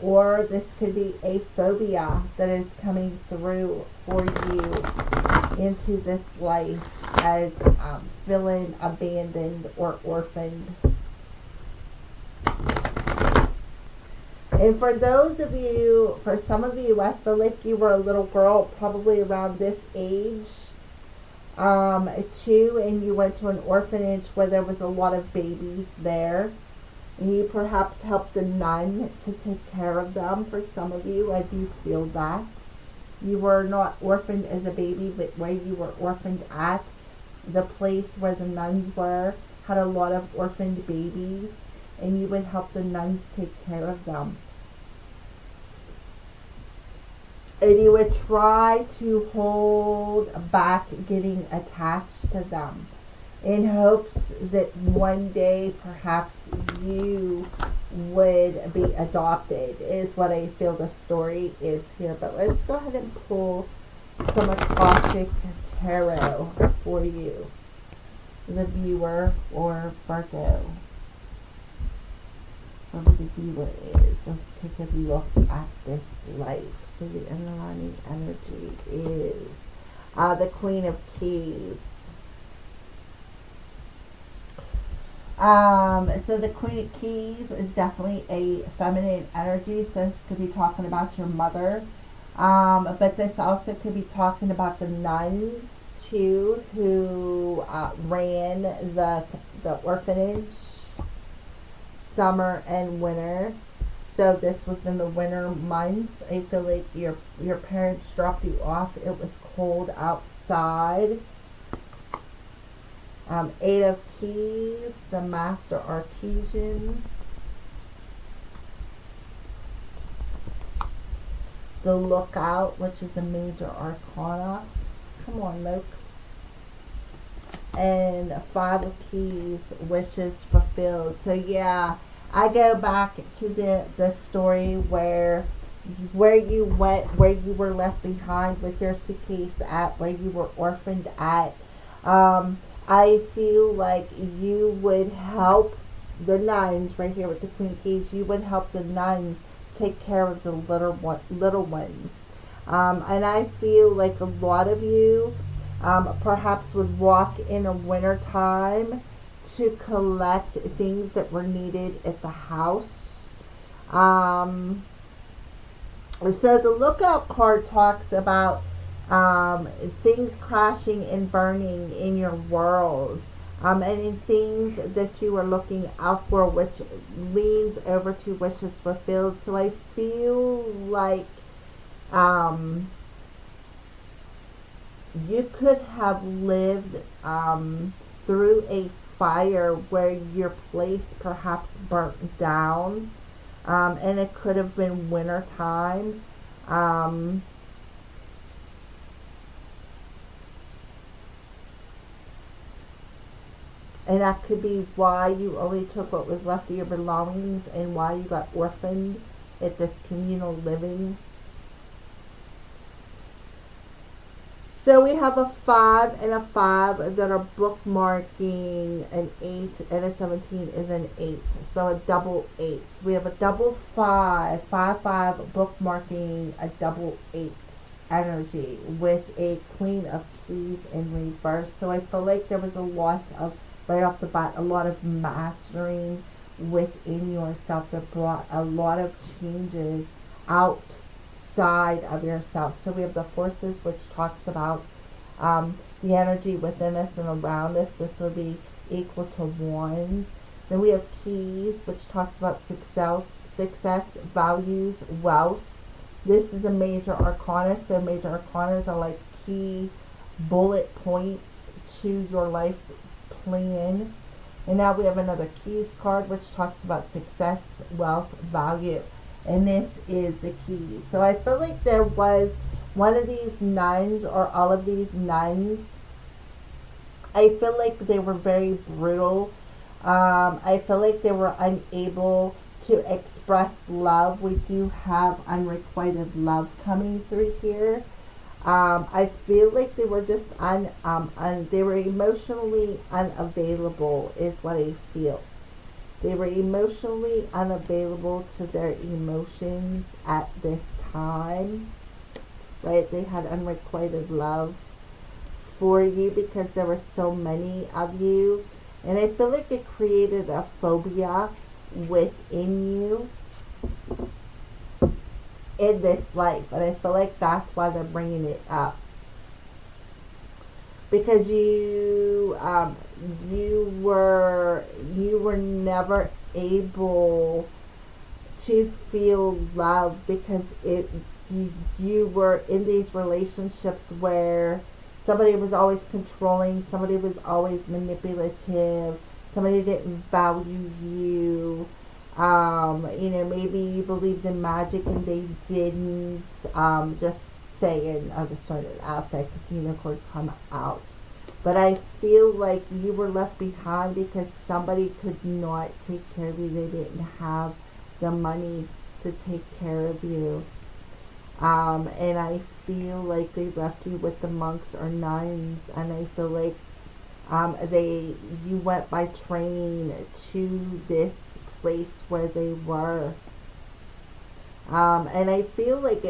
Or this could be a phobia that is coming through for you into this life as feeling abandoned or orphaned. And for those of you, for some of you, I feel like you were a little girl probably around this age too, and you went to an orphanage where there was a lot of babies there. And you perhaps helped the nun to take care of them. For some of you, I do feel that. You were not orphaned as a baby, but where you were orphaned at, the place where the nuns were, had a lot of orphaned babies, and you would help the nuns take care of them. And you would try to hold back getting attached to them, in hopes that one day perhaps you would be adopted, is what I feel the story is here. But let's go ahead and pull some Akashic Tarot for you, the viewer, or Virgo. Whoever the viewer is, let's take a look at this life. So the underlying energy is the Queen of Keys. So the Queen of Keys is definitely a feminine energy. So this could be talking about your mother. But this also could be talking about the nuns too, who ran the orphanage summer and winter. So this was in the winter months. I feel like your parents dropped you off. It was cold outside. Eight of Keys, the Master Artesian. The Lookout, which is a major arcana. Come on, Luke. And Five of Keys, wishes fulfilled. So yeah, I go back to the story where you went, where you were left behind with your suitcase at, where you were orphaned at. I feel like you would help the nuns, right here with the Queen of Keys, you would help the nuns take care of the little ones. And I feel like a lot of you perhaps would walk in a winter time to collect things that were needed at the house. So the Lookout card talks about things crashing and burning in your world, and in things that you are looking out for, which leans over to wishes fulfilled. So I feel like you could have lived through a fire where your place perhaps burnt down, and it could have been winter time. And that could be why you only took what was left of your belongings and why you got orphaned at this communal living. So we have a 5 and a 5 that are bookmarking. An 8 and a 17 is an 8. So a double 8. So we have a double 5, 5, 5 bookmarking a double 8. energy with a Queen of Keys in reverse. So I feel like there was a lot of, right off the bat, a lot of mastering within yourself that brought a lot of changes outside of yourself. So we have the Forces, which talks about the energy within us and around us. This will be equal to Wands. Then we have Keys, which talks about success, values, wealth. This is a major arcana, so major arcanas are like key bullet points to your life plan. And now we have another Keys card, which talks about success, wealth, value. And this is the Keys. So I feel like there was one of these nuns, or all of these nuns, I feel like they were very brutal. I feel like they were unable to express love. We do have unrequited love coming through here. I feel like they were just they were emotionally unavailable is what I feel. They were emotionally unavailable to their emotions at this time, right? They had unrequited love for you because there were so many of you. And I feel like it created a phobia within you in this life. And I feel like that's why they're bringing it up. Because you were never able to feel love because you were in these relationships where somebody was always controlling, somebody was always manipulative, somebody didn't value you. Maybe you believed in magic and they didn't. Just saying, I'm just throwing it out there because unicorn come out. But I feel like you were left behind because somebody could not take care of you. They didn't have the money to take care of you. And I feel like they left you with the monks or nuns, and I feel like you went by train to this place where they were. And I feel like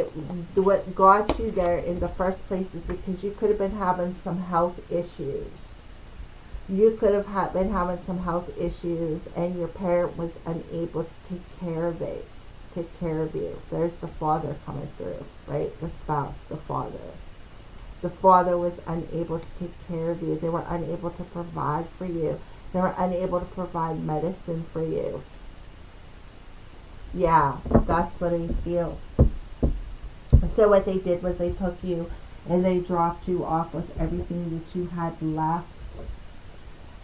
what got you there in the first place is because you could have been having some health issues. You could have been having some health issues, and your parent was unable to take care of you. There's the father coming through, right? The spouse, the father. The father was unable to take care of you. They were unable to provide for you. They were unable to provide medicine for you. Yeah, that's what I feel. So what they did was they took you and they dropped you off with everything that you had left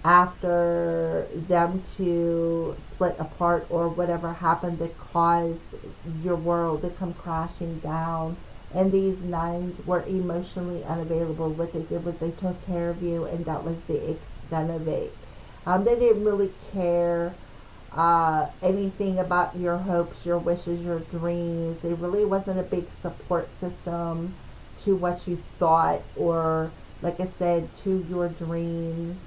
after them to split apart or whatever happened that caused your world to come crashing down. And these nuns were emotionally unavailable. What they did was they took care of you, and that was the extent of it. They didn't really care anything about your hopes, your wishes, your dreams. It really wasn't a big support system to what you thought, or like I said, to your dreams.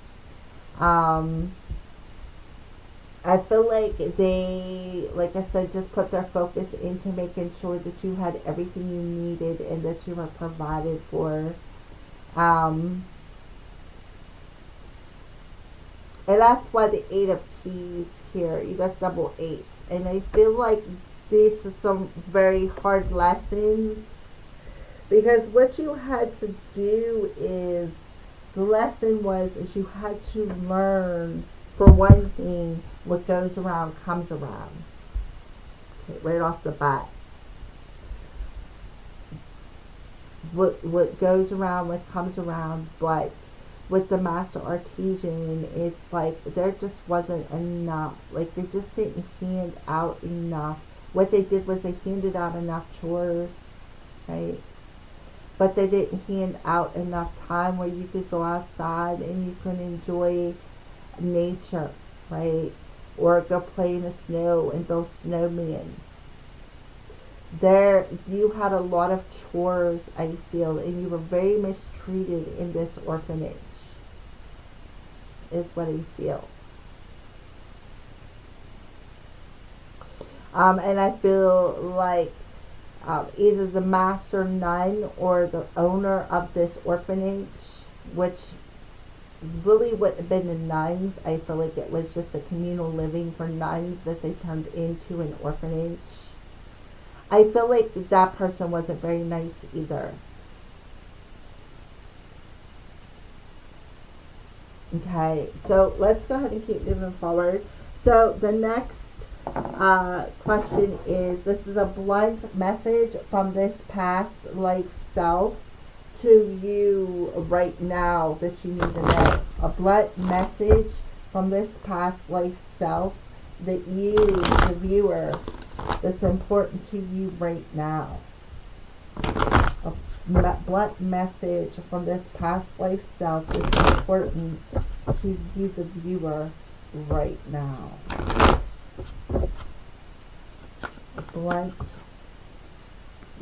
I feel like they, like I said, just put their focus into making sure that you had everything you needed and that you were provided for. And that's why the 8 of Keys here, you got double 8s. And I feel like these are some very hard lessons, because what you had to do is, the lesson was, is you had to learn, for one thing, what goes around comes around. Okay, right off the bat. What goes around, what comes around, but with the Master Artesian, it's like there just wasn't enough. Like, they just didn't hand out enough. What they did was they handed out enough chores, right? But they didn't hand out enough time where you could go outside and you could enjoy nature, right? Or go play in the snow and build snowmen. There, you had a lot of chores, I feel, and you were very mistreated in this orphanage, is what I feel. And I feel like either the master nun or the owner of this orphanage, which really wouldn't have been the nuns. I feel like it was just a communal living for nuns that they turned into an orphanage. I feel like that person wasn't very nice either. Okay, so let's go ahead and keep moving forward. So the next question is, this is a blunt message from this past life self to you right now that you need to know. A blunt message from this past life self that you, the viewer, that's important to you right now. A blunt message from this past life self is important to you, the viewer, right now. Blunt.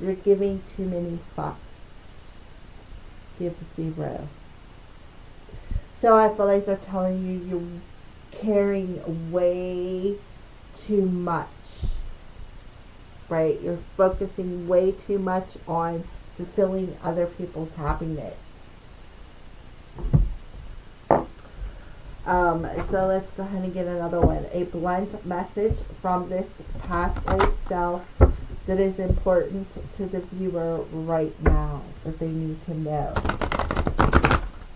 You're giving too many fucks. Give 0. So I feel like they're telling you you're caring way too much. Right? You're focusing way too much on fulfilling other people's happiness. So let's go ahead and get another one. A blunt message from this past life self that is important to the viewer right now that they need to know.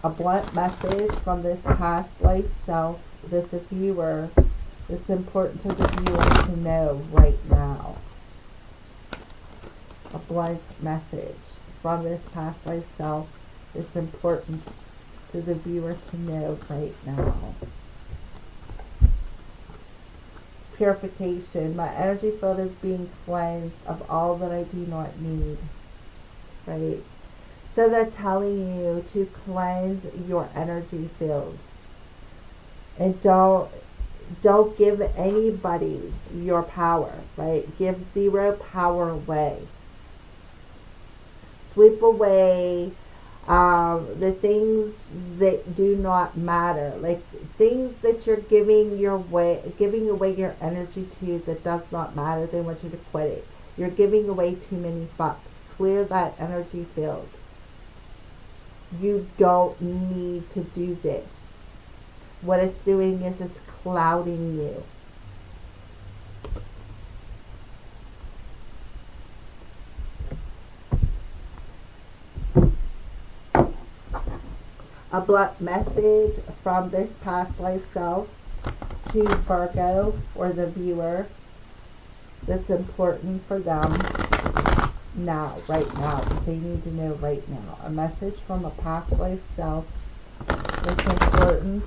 A blunt message from this past life self that the viewer, that's important to the viewer to know right now. A blunt message from this past life self that's important to the viewer to know right now. Purification. My energy field is being cleansed of all that I do not need. Right? So they're telling you to cleanse your energy field. And don't give anybody your power. Right? Give 0 power away. Sweep away the things that do not matter, like things that you're giving away your energy to that does not matter. They want you to quit it. You're giving away too many fucks. Clear that energy field. You don't need to do this. What it's doing is it's clouding you. A blunt message from this past life self to Virgo or the viewer that's important for them now, right now, that they need to know right now. A message from a past life self that's important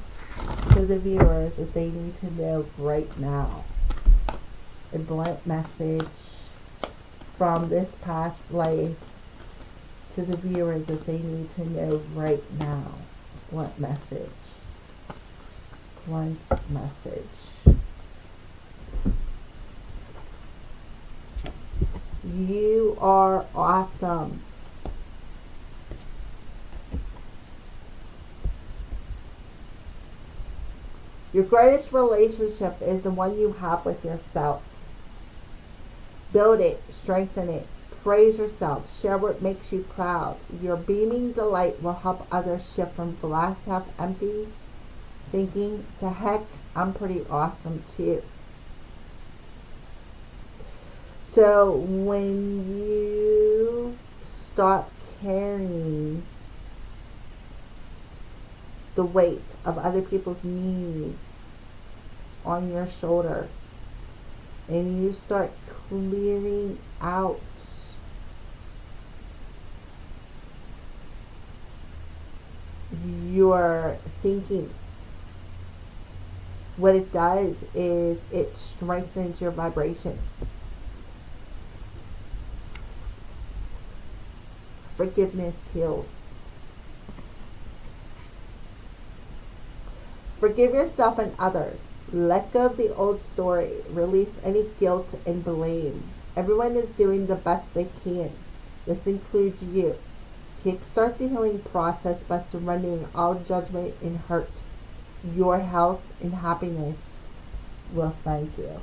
to the viewer that they need to know right now. A blunt message from this past life to the viewer that they need to know right now. Blunt message. Blunt message. You are awesome. Your greatest relationship is the one you have with yourself. Build it, strengthen it, praise yourself, share what makes you proud. Your beaming delight will help others shift from glass half empty thinking to heck, I'm pretty awesome too. So when you stop carrying the weight of other people's needs on your shoulder and you start clearing out your thinking, what it does is it strengthens your vibration. Forgiveness heals. Forgive yourself and others. Let go of the old story. Release any guilt and blame. Everyone is doing the best they can. This includes you. Kickstart the healing process by surrendering all judgment and hurt. Your health and happiness will thank you.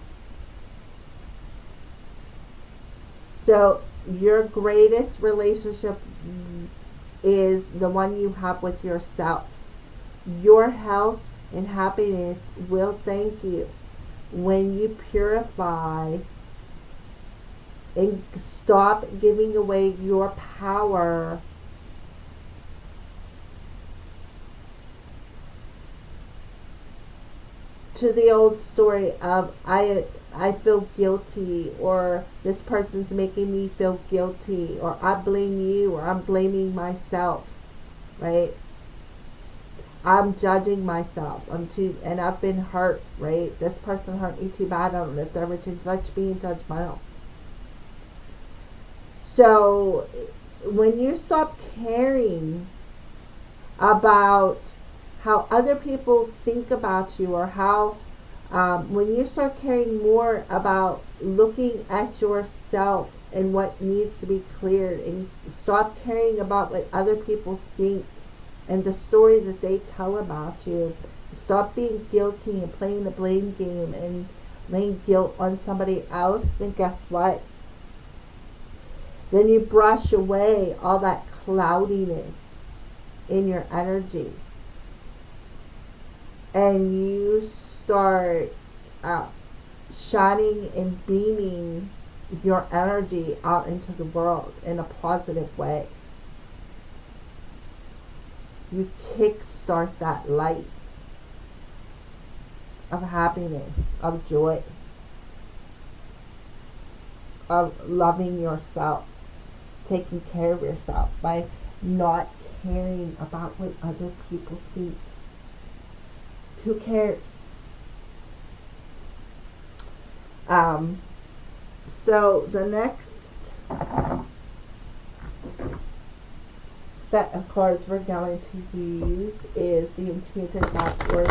So your greatest relationship is the one you have with yourself. Your health and happiness will thank you when you purify and stop giving away your power to the old story of I feel guilty, or this person's making me feel guilty, or I blame you, or I'm blaming myself, right? I'm judging myself. And I've been hurt, right? This person hurt me too bad. I don't live ever to such being judgmental. So when you stop caring about how other people think about you, or how when you start caring more about looking at yourself and what needs to be cleared, and stop caring about what other people think and the story that they tell about you, stop being guilty and playing the blame game and laying guilt on somebody else, then guess what? Then you brush away all that cloudiness in your energy, and you start shining and beaming your energy out into the world in a positive way. You kickstart that light of happiness, of joy, of loving yourself, taking care of yourself by not caring about what other people think. Who cares? So the next set of cards we're going to use is the Untitled Chapter,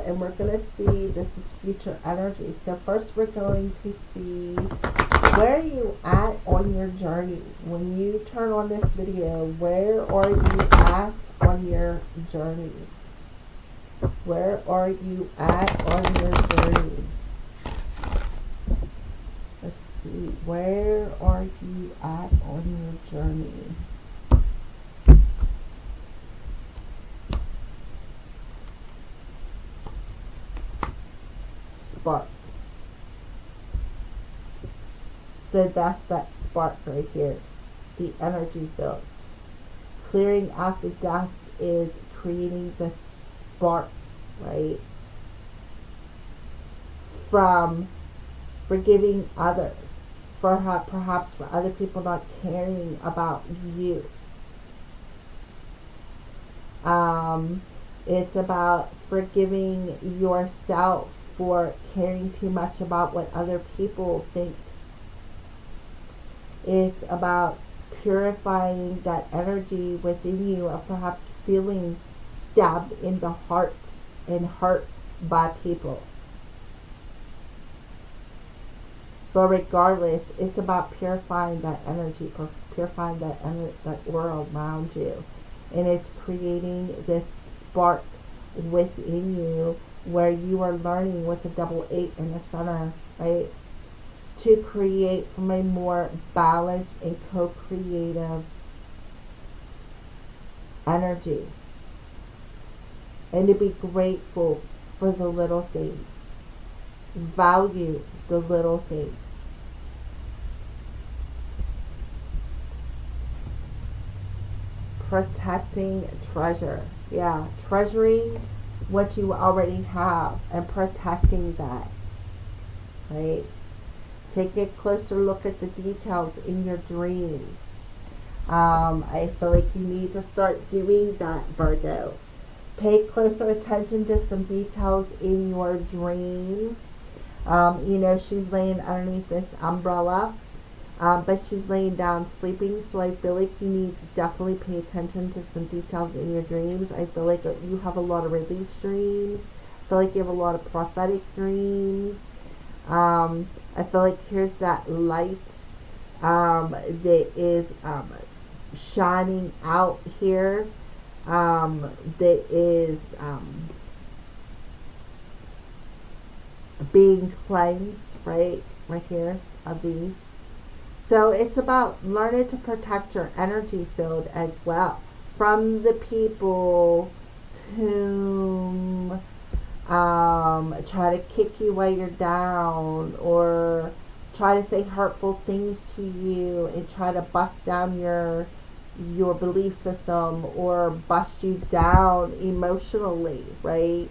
and we're going to see, this is future energy. So first we're going to see, where are you at on your journey? When you turn on this video, where are you at on your journey? Where are you at on your journey? Let's see. Where are you at on your journey? Spark. So that's that spark right here. The energy field. Clearing out the dust is creating the spark, right? From forgiving others, for perhaps for other people not caring about you. It's about forgiving yourself for caring too much about what other people think. It's about purifying that energy within you of perhaps feeling stabbed in the heart and hurt by people. But regardless, it's about purifying that energy, purifying that aura around you. And it's creating this spark within you where you are learning with a double 8 in the center, right? To create from a more balanced and co-creative energy. And to be grateful for the little things. Value the little things. Protecting treasure. Yeah, treasuring what you already have and protecting that. Right? Take a closer look at the details in your dreams. I feel like you need to start doing that, Virgo. Pay closer attention to some details in your dreams. She's laying underneath this umbrella, but she's laying down sleeping. So I feel like you need to definitely pay attention to some details in your dreams. I feel like you have a lot of release dreams. I feel like you have a lot of prophetic dreams. I feel like here's that light that is shining out here, that is being cleansed, right here of these. So it's about learning to protect your energy field as well from the people whom try to kick you while you're down, or try to say hurtful things to you and try to bust down your belief system or bust you down emotionally, right?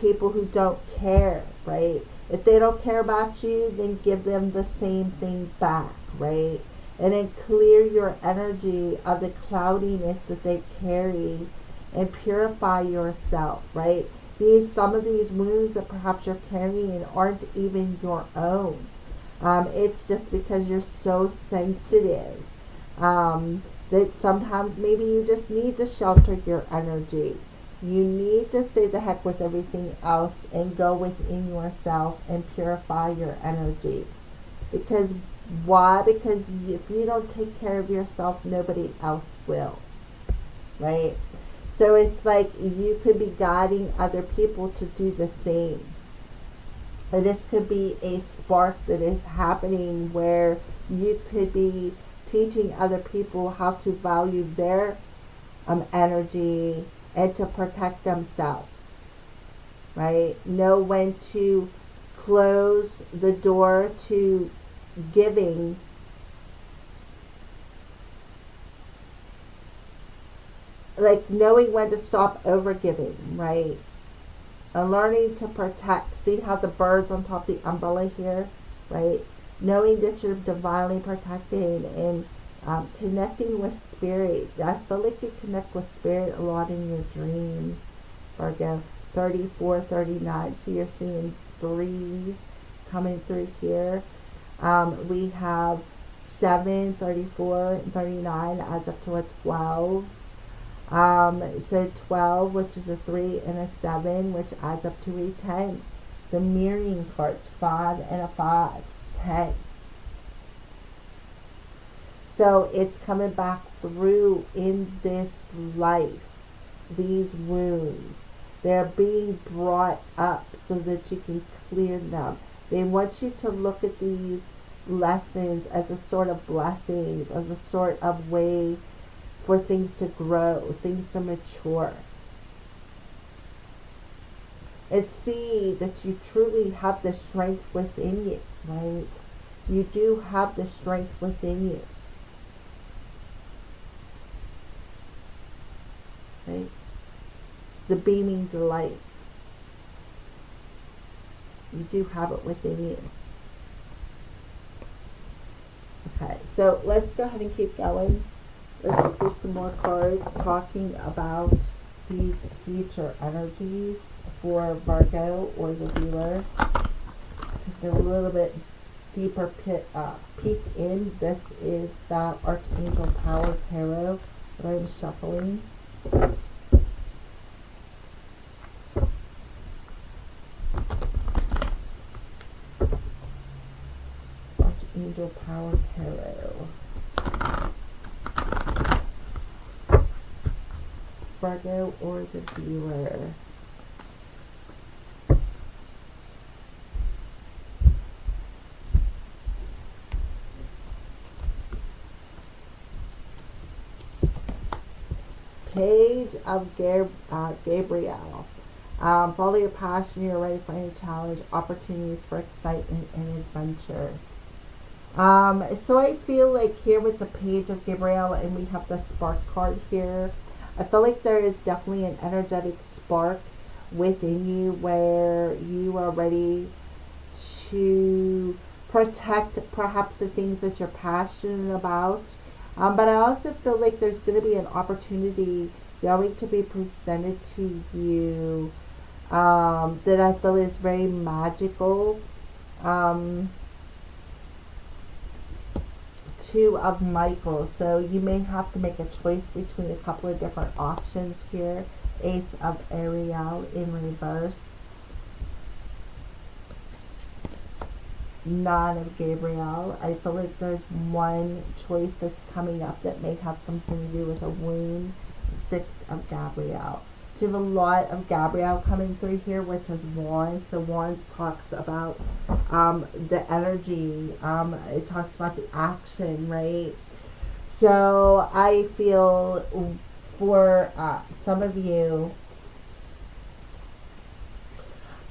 People who don't care, right? If they don't care about you, then give them the same thing back, right? And then clear your energy of the cloudiness that they carry and purify yourself, right? Some of these wounds that perhaps you're carrying aren't even your own. It's just because you're so sensitive that sometimes maybe you just need to shelter your energy. You need to say the heck with everything else and go within yourself and purify your energy. Because why? Because if you don't take care of yourself, nobody else will, right? So it's like you could be guiding other people to do the same. And this could be a spark that is happening where you could be teaching other people how to value their energy and to protect themselves, right? Know when to close the door to giving, like knowing when to stop over giving, right? And learning to protect. See how the birds on top of the umbrella here, right? Knowing that you're divinely protected and connecting with spirit. I feel like you connect with spirit a lot in your dreams, Virgo. 34, 39. So you're seeing threes coming through here. We have 7, 34, and 39 adds up to a 12. So 12, which is a 3 and a 7, which adds up to a 10. The mirroring cards, 5 and a 5, 10. So it's coming back through in this life, these wounds. They're being brought up so that you can clear them. They want you to look at these lessons as a sort of blessings, as a sort of way for things to grow, things to mature. And see that you truly have the strength within you, right? You do have the strength within you. Right? The beaming delight. You do have it within you. Okay, so let's go ahead and keep going. Let's pull some more cards talking about these future energies for Virgo or the viewer. Take a little bit deeper peek in. This is the Archangel Power Tarot that I'm shuffling. Archangel Power Tarot. Virgo or the viewer. Page of Gabriel. Follow your passion. You're ready for any challenge, opportunities for excitement and adventure. So I feel like here with the Page of Gabriel, and we have the spark card here, I feel like there is definitely an energetic spark within you where you are ready to protect perhaps the things that you're passionate about. But I also feel like there's going to be an opportunity going to be presented to you that I feel is very magical. Two of Michael. So you may have to make a choice between a couple of different options here. Ace of Ariel in reverse. Nine of Gabriel. I feel like there's one choice that's coming up that may have something to do with a wound. Six of Gabriel. So you have a lot of Gabrielle coming through here, which is Wands. So Wands talks about the energy. It talks about the action, right? So I feel for some of you,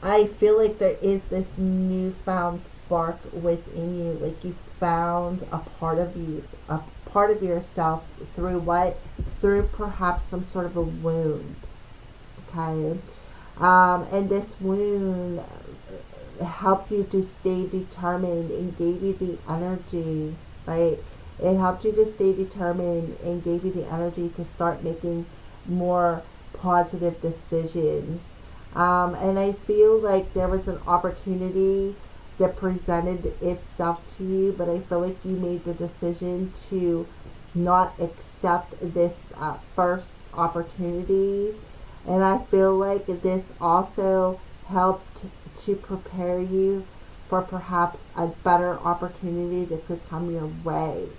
I feel like there is this newfound spark within you. Like you found a part of you, a part of yourself through what? Through perhaps some sort of a wound. Okay. And this wound helped you to stay determined and gave you the energy, right? It helped you to stay determined and gave you the energy to start making more positive decisions. And I feel like there was an opportunity that presented itself to you, but I feel like you made the decision to not accept this first opportunity. And I feel like this also helped to prepare you for perhaps a better opportunity that could come your way.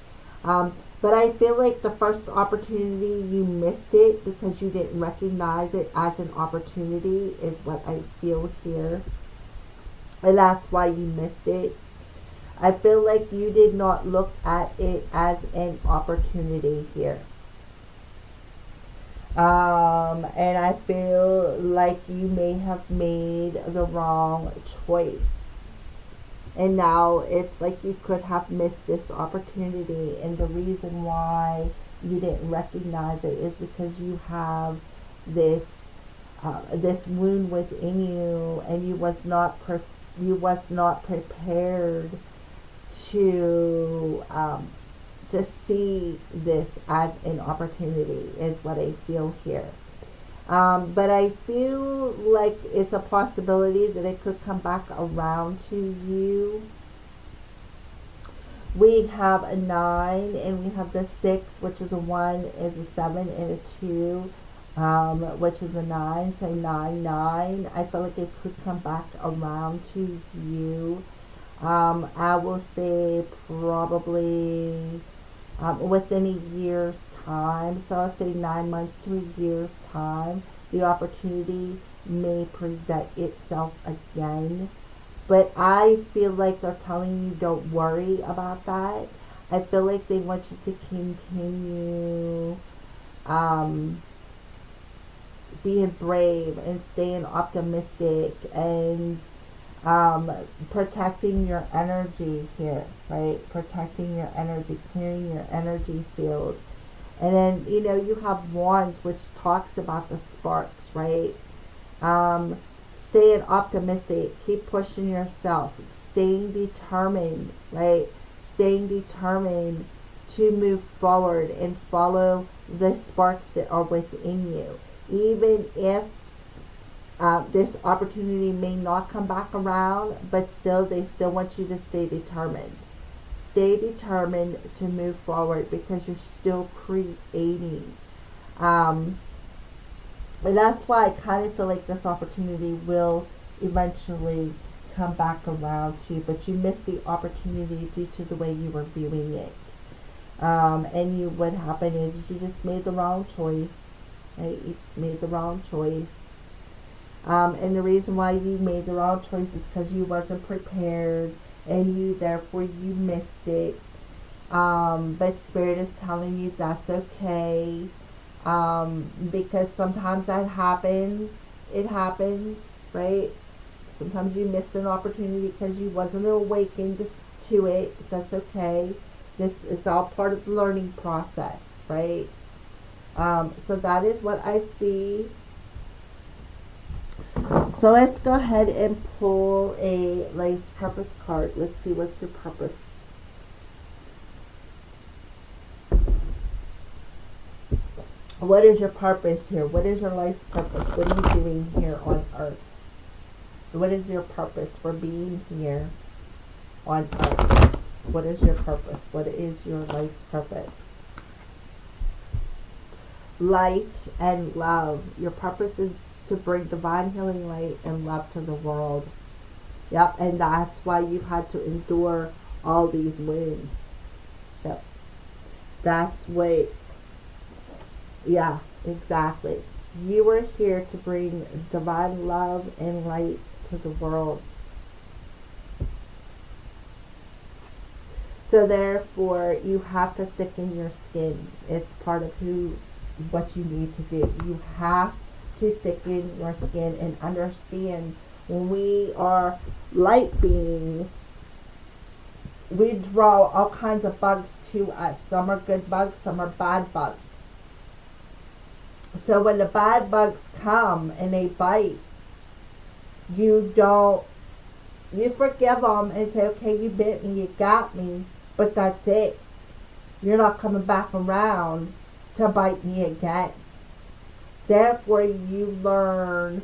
But I feel like the first opportunity, you missed it because you didn't recognize it as an opportunity, is what I feel here. And that's why you missed it. I feel like you did not look at it as an opportunity here. And I feel like you may have made the wrong choice. And now it's like you could have missed this opportunity. And the reason why you didn't recognize it is because you have this this wound within you, and you was not prepared to see this as an opportunity, is what I feel here. But I feel like it's a possibility that it could come back around to you. We have a 9, and we have the 6, which is a 1, is a 7, and a 2, which is a 9. So 9, 9. I feel like it could come back around to you. I will say probably within a year's time. So I'll say 9 months to a year's time, the opportunity may present itself again. But I feel like they're telling you don't worry about that. I feel like they want you to continue being brave and staying optimistic and protecting your energy here, right? Protecting your energy, clearing your energy field. And then, you have Wands, which talks about the sparks, right? Staying optimistic, keep pushing yourself, staying determined, right? Staying determined to move forward and follow the sparks that are within you. Even if this opportunity may not come back around, but still, they still want you to stay determined. Stay determined to move forward because you're still creating. And that's why I kind of feel like this opportunity will eventually come back around to you, but you missed the opportunity due to the way you were viewing it. And what happened is you just made the wrong choice, right? You just made the wrong choice. And the reason why you made the wrong choice is because you wasn't prepared, and therefore you missed it. But Spirit is telling you that's okay. Because sometimes that happens. It happens, right? Sometimes you missed an opportunity because you wasn't awakened to it. That's okay. It's all part of the learning process, right? So that is what I see. So let's go ahead and pull a life's purpose card. Let's see, what's your purpose? What is your purpose here? What is your life's purpose? What are you doing here on earth? What is your purpose for being here on earth? What is your purpose? What is your life's purpose? Light and love. Your purpose is to bring divine healing light and love to the world. Yep, and that's why you've had to endure all these wounds. Yep. That's what, yeah, exactly. You are here to bring divine love and light to the world. So therefore, you have to thicken your skin. It's part of what you need to do. You have to thicken your skin and understand when we are light beings, we draw all kinds of bugs to us. Some are good bugs, some are bad bugs. So when the bad bugs come and they bite, you forgive them and say, okay, you bit me, you got me, but that's it. You're not coming back around to bite me again. Therefore, you learn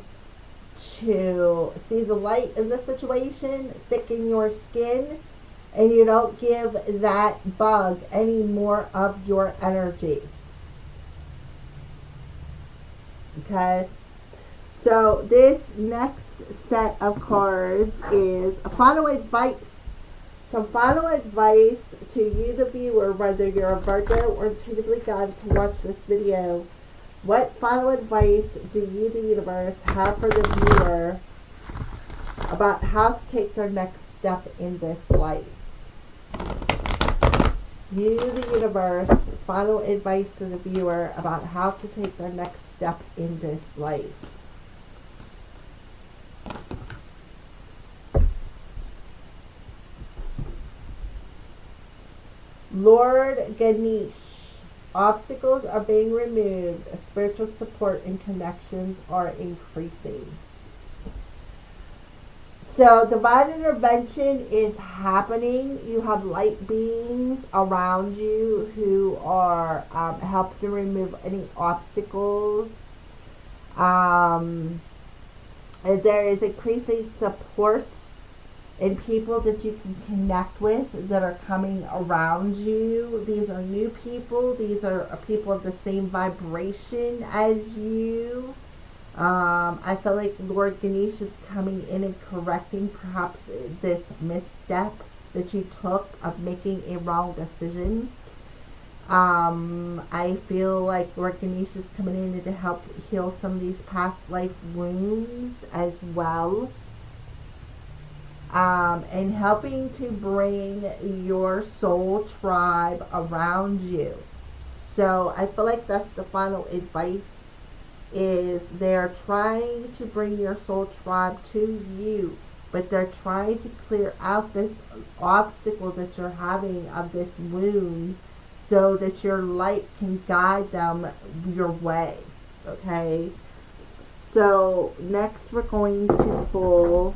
to see the light in the situation, thicken your skin, and you don't give that bug any more of your energy. Okay? So this next set of cards is a final advice. Some final advice to you, the viewer, whether you're a Virgo or intuitively guided to watch this video. What final advice do you, the universe, have for the viewer about how to take their next step in this life? You, the universe, final advice to the viewer about how to take their next step in this life. Lord Ganesh, obstacles are being removed, spiritual support and connections are increasing. So divine intervention is happening. You have light beings around you who are helping to remove any obstacles. And there is increasing support and people that you can connect with that are coming around you. These are new people. These are people of the same vibration as you. I feel like Lord Ganesh is coming in and correcting perhaps this misstep that you took of making a wrong decision. I feel like Lord Ganesh is coming in to help heal some of these past life wounds as well. And helping to bring your soul tribe around you. So I feel like that's the final advice, is they're trying to bring your soul tribe to you, but they're trying to clear out this obstacle that you're having of this wound so that your light can guide them your way. Okay? So next we're going to pull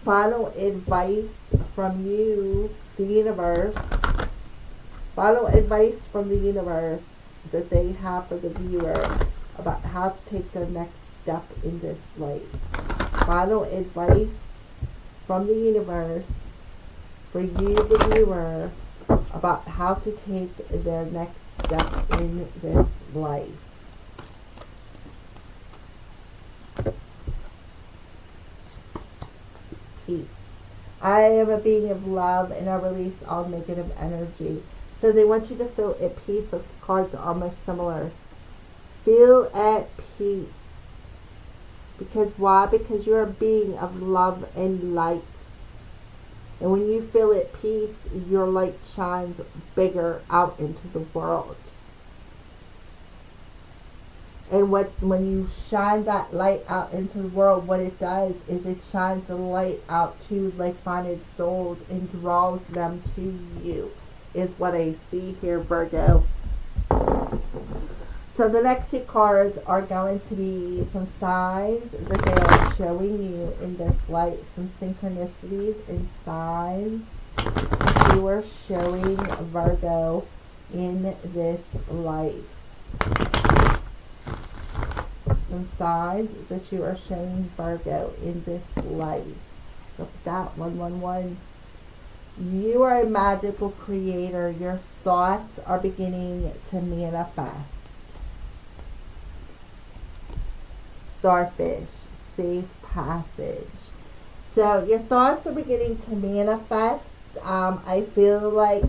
final advice from you, the universe. Final advice from the universe that they have for the viewer about how to take their next step in this life. Final advice from the universe for you, the viewer, about how to take their next step in this life. Peace. I am a being of love and I release all negative energy. So they want you to feel at peace. So the cards are almost similar. Feel at peace. Because why? Because you're a being of love and light. And when you feel at peace, your light shines bigger out into the world. And when you shine that light out into the world, what it does is it shines the light out to like-minded souls and draws them to you, is what I see here, Virgo. So the next two cards are going to be some signs that they are showing you in this light, some synchronicities and signs that you are showing Virgo in this light. Some signs that you are showing Virgo in this light. Look at that, 111. You are a magical creator. Your thoughts are beginning to manifest. Starfish, safe passage. So your thoughts are beginning to manifest. I feel like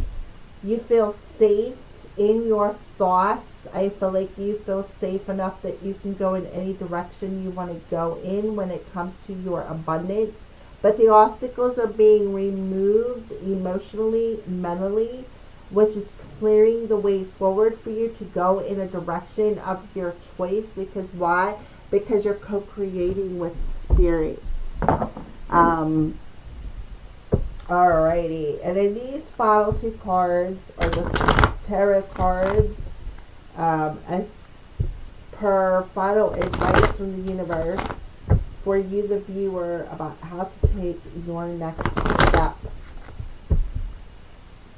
you feel safe in your thoughts. I feel like you feel safe enough that you can go in any direction you want to go in when it comes to your abundance. But the obstacles are being removed emotionally, mentally, which is clearing the way forward for you to go in a direction of your choice. Because why? Because you're co-creating with spirits. Alrighty, and then these final two cards are just tarot cards, as per final advice from the universe for you, the viewer, about how to take your next step.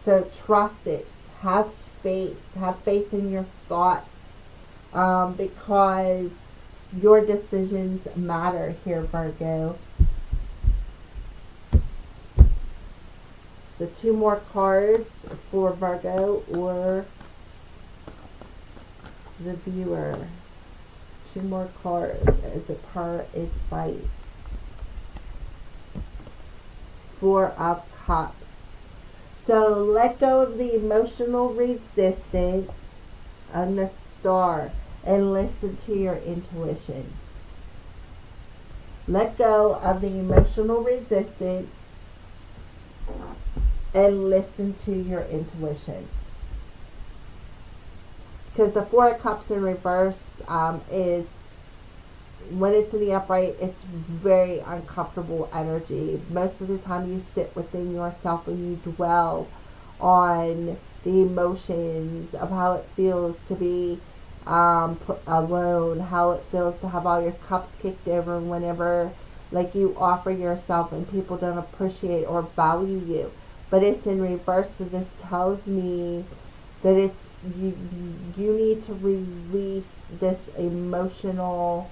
So trust it. Have faith. Have faith in your thoughts, because your decisions matter here, Virgo. So 2 more cards for Virgo or the viewer. 2 more cards as a per advice. 4 of Cups. So let go of the emotional resistance and the Star and listen to your intuition. Let go of the emotional resistance and listen to your intuition. Because the 4 of Cups in reverse is, when it's in the upright, it's very uncomfortable energy. Most of the time you sit within yourself and you dwell on the emotions of how it feels to be put alone, how it feels to have all your cups kicked over whenever like you offer yourself and people don't appreciate or value you. But it's in reverse, so this tells me that it's you need to release this emotional.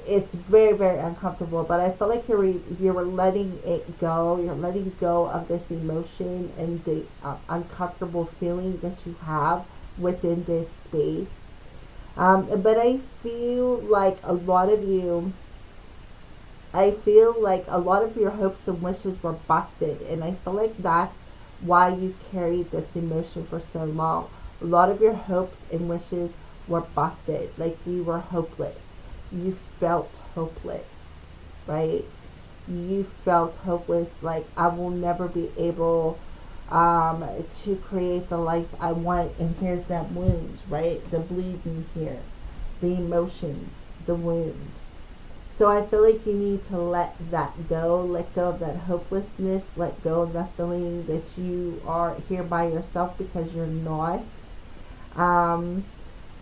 It's very, very uncomfortable, but I feel like you're letting it go. You're letting go of this emotion and the uncomfortable feeling that you have within this space. But I feel like a lot of you. I feel like a lot of your hopes and wishes were busted, and I feel like that's why you carried this emotion for so long. A lot of your hopes and wishes were busted, like you were hopeless. You felt hopeless, right? You felt hopeless, like I will never be able to create the life I want. And here's that wound, right? The bleeding here, the emotion, the wound. So I feel like you need to let that go. Let go of that hopelessness. Let go of that feeling that you are here by yourself, because you're not.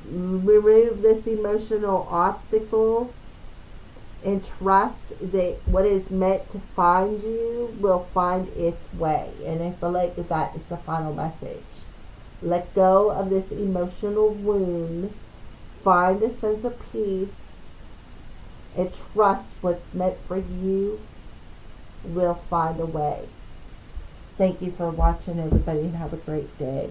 Remove this emotional obstacle and trust that what is meant to find you will find its way. And I feel like that is the final message. Let go of this emotional wound. Find a sense of peace. And trust what's meant for you will find a way. Thank you for watching, everybody, and have a great day.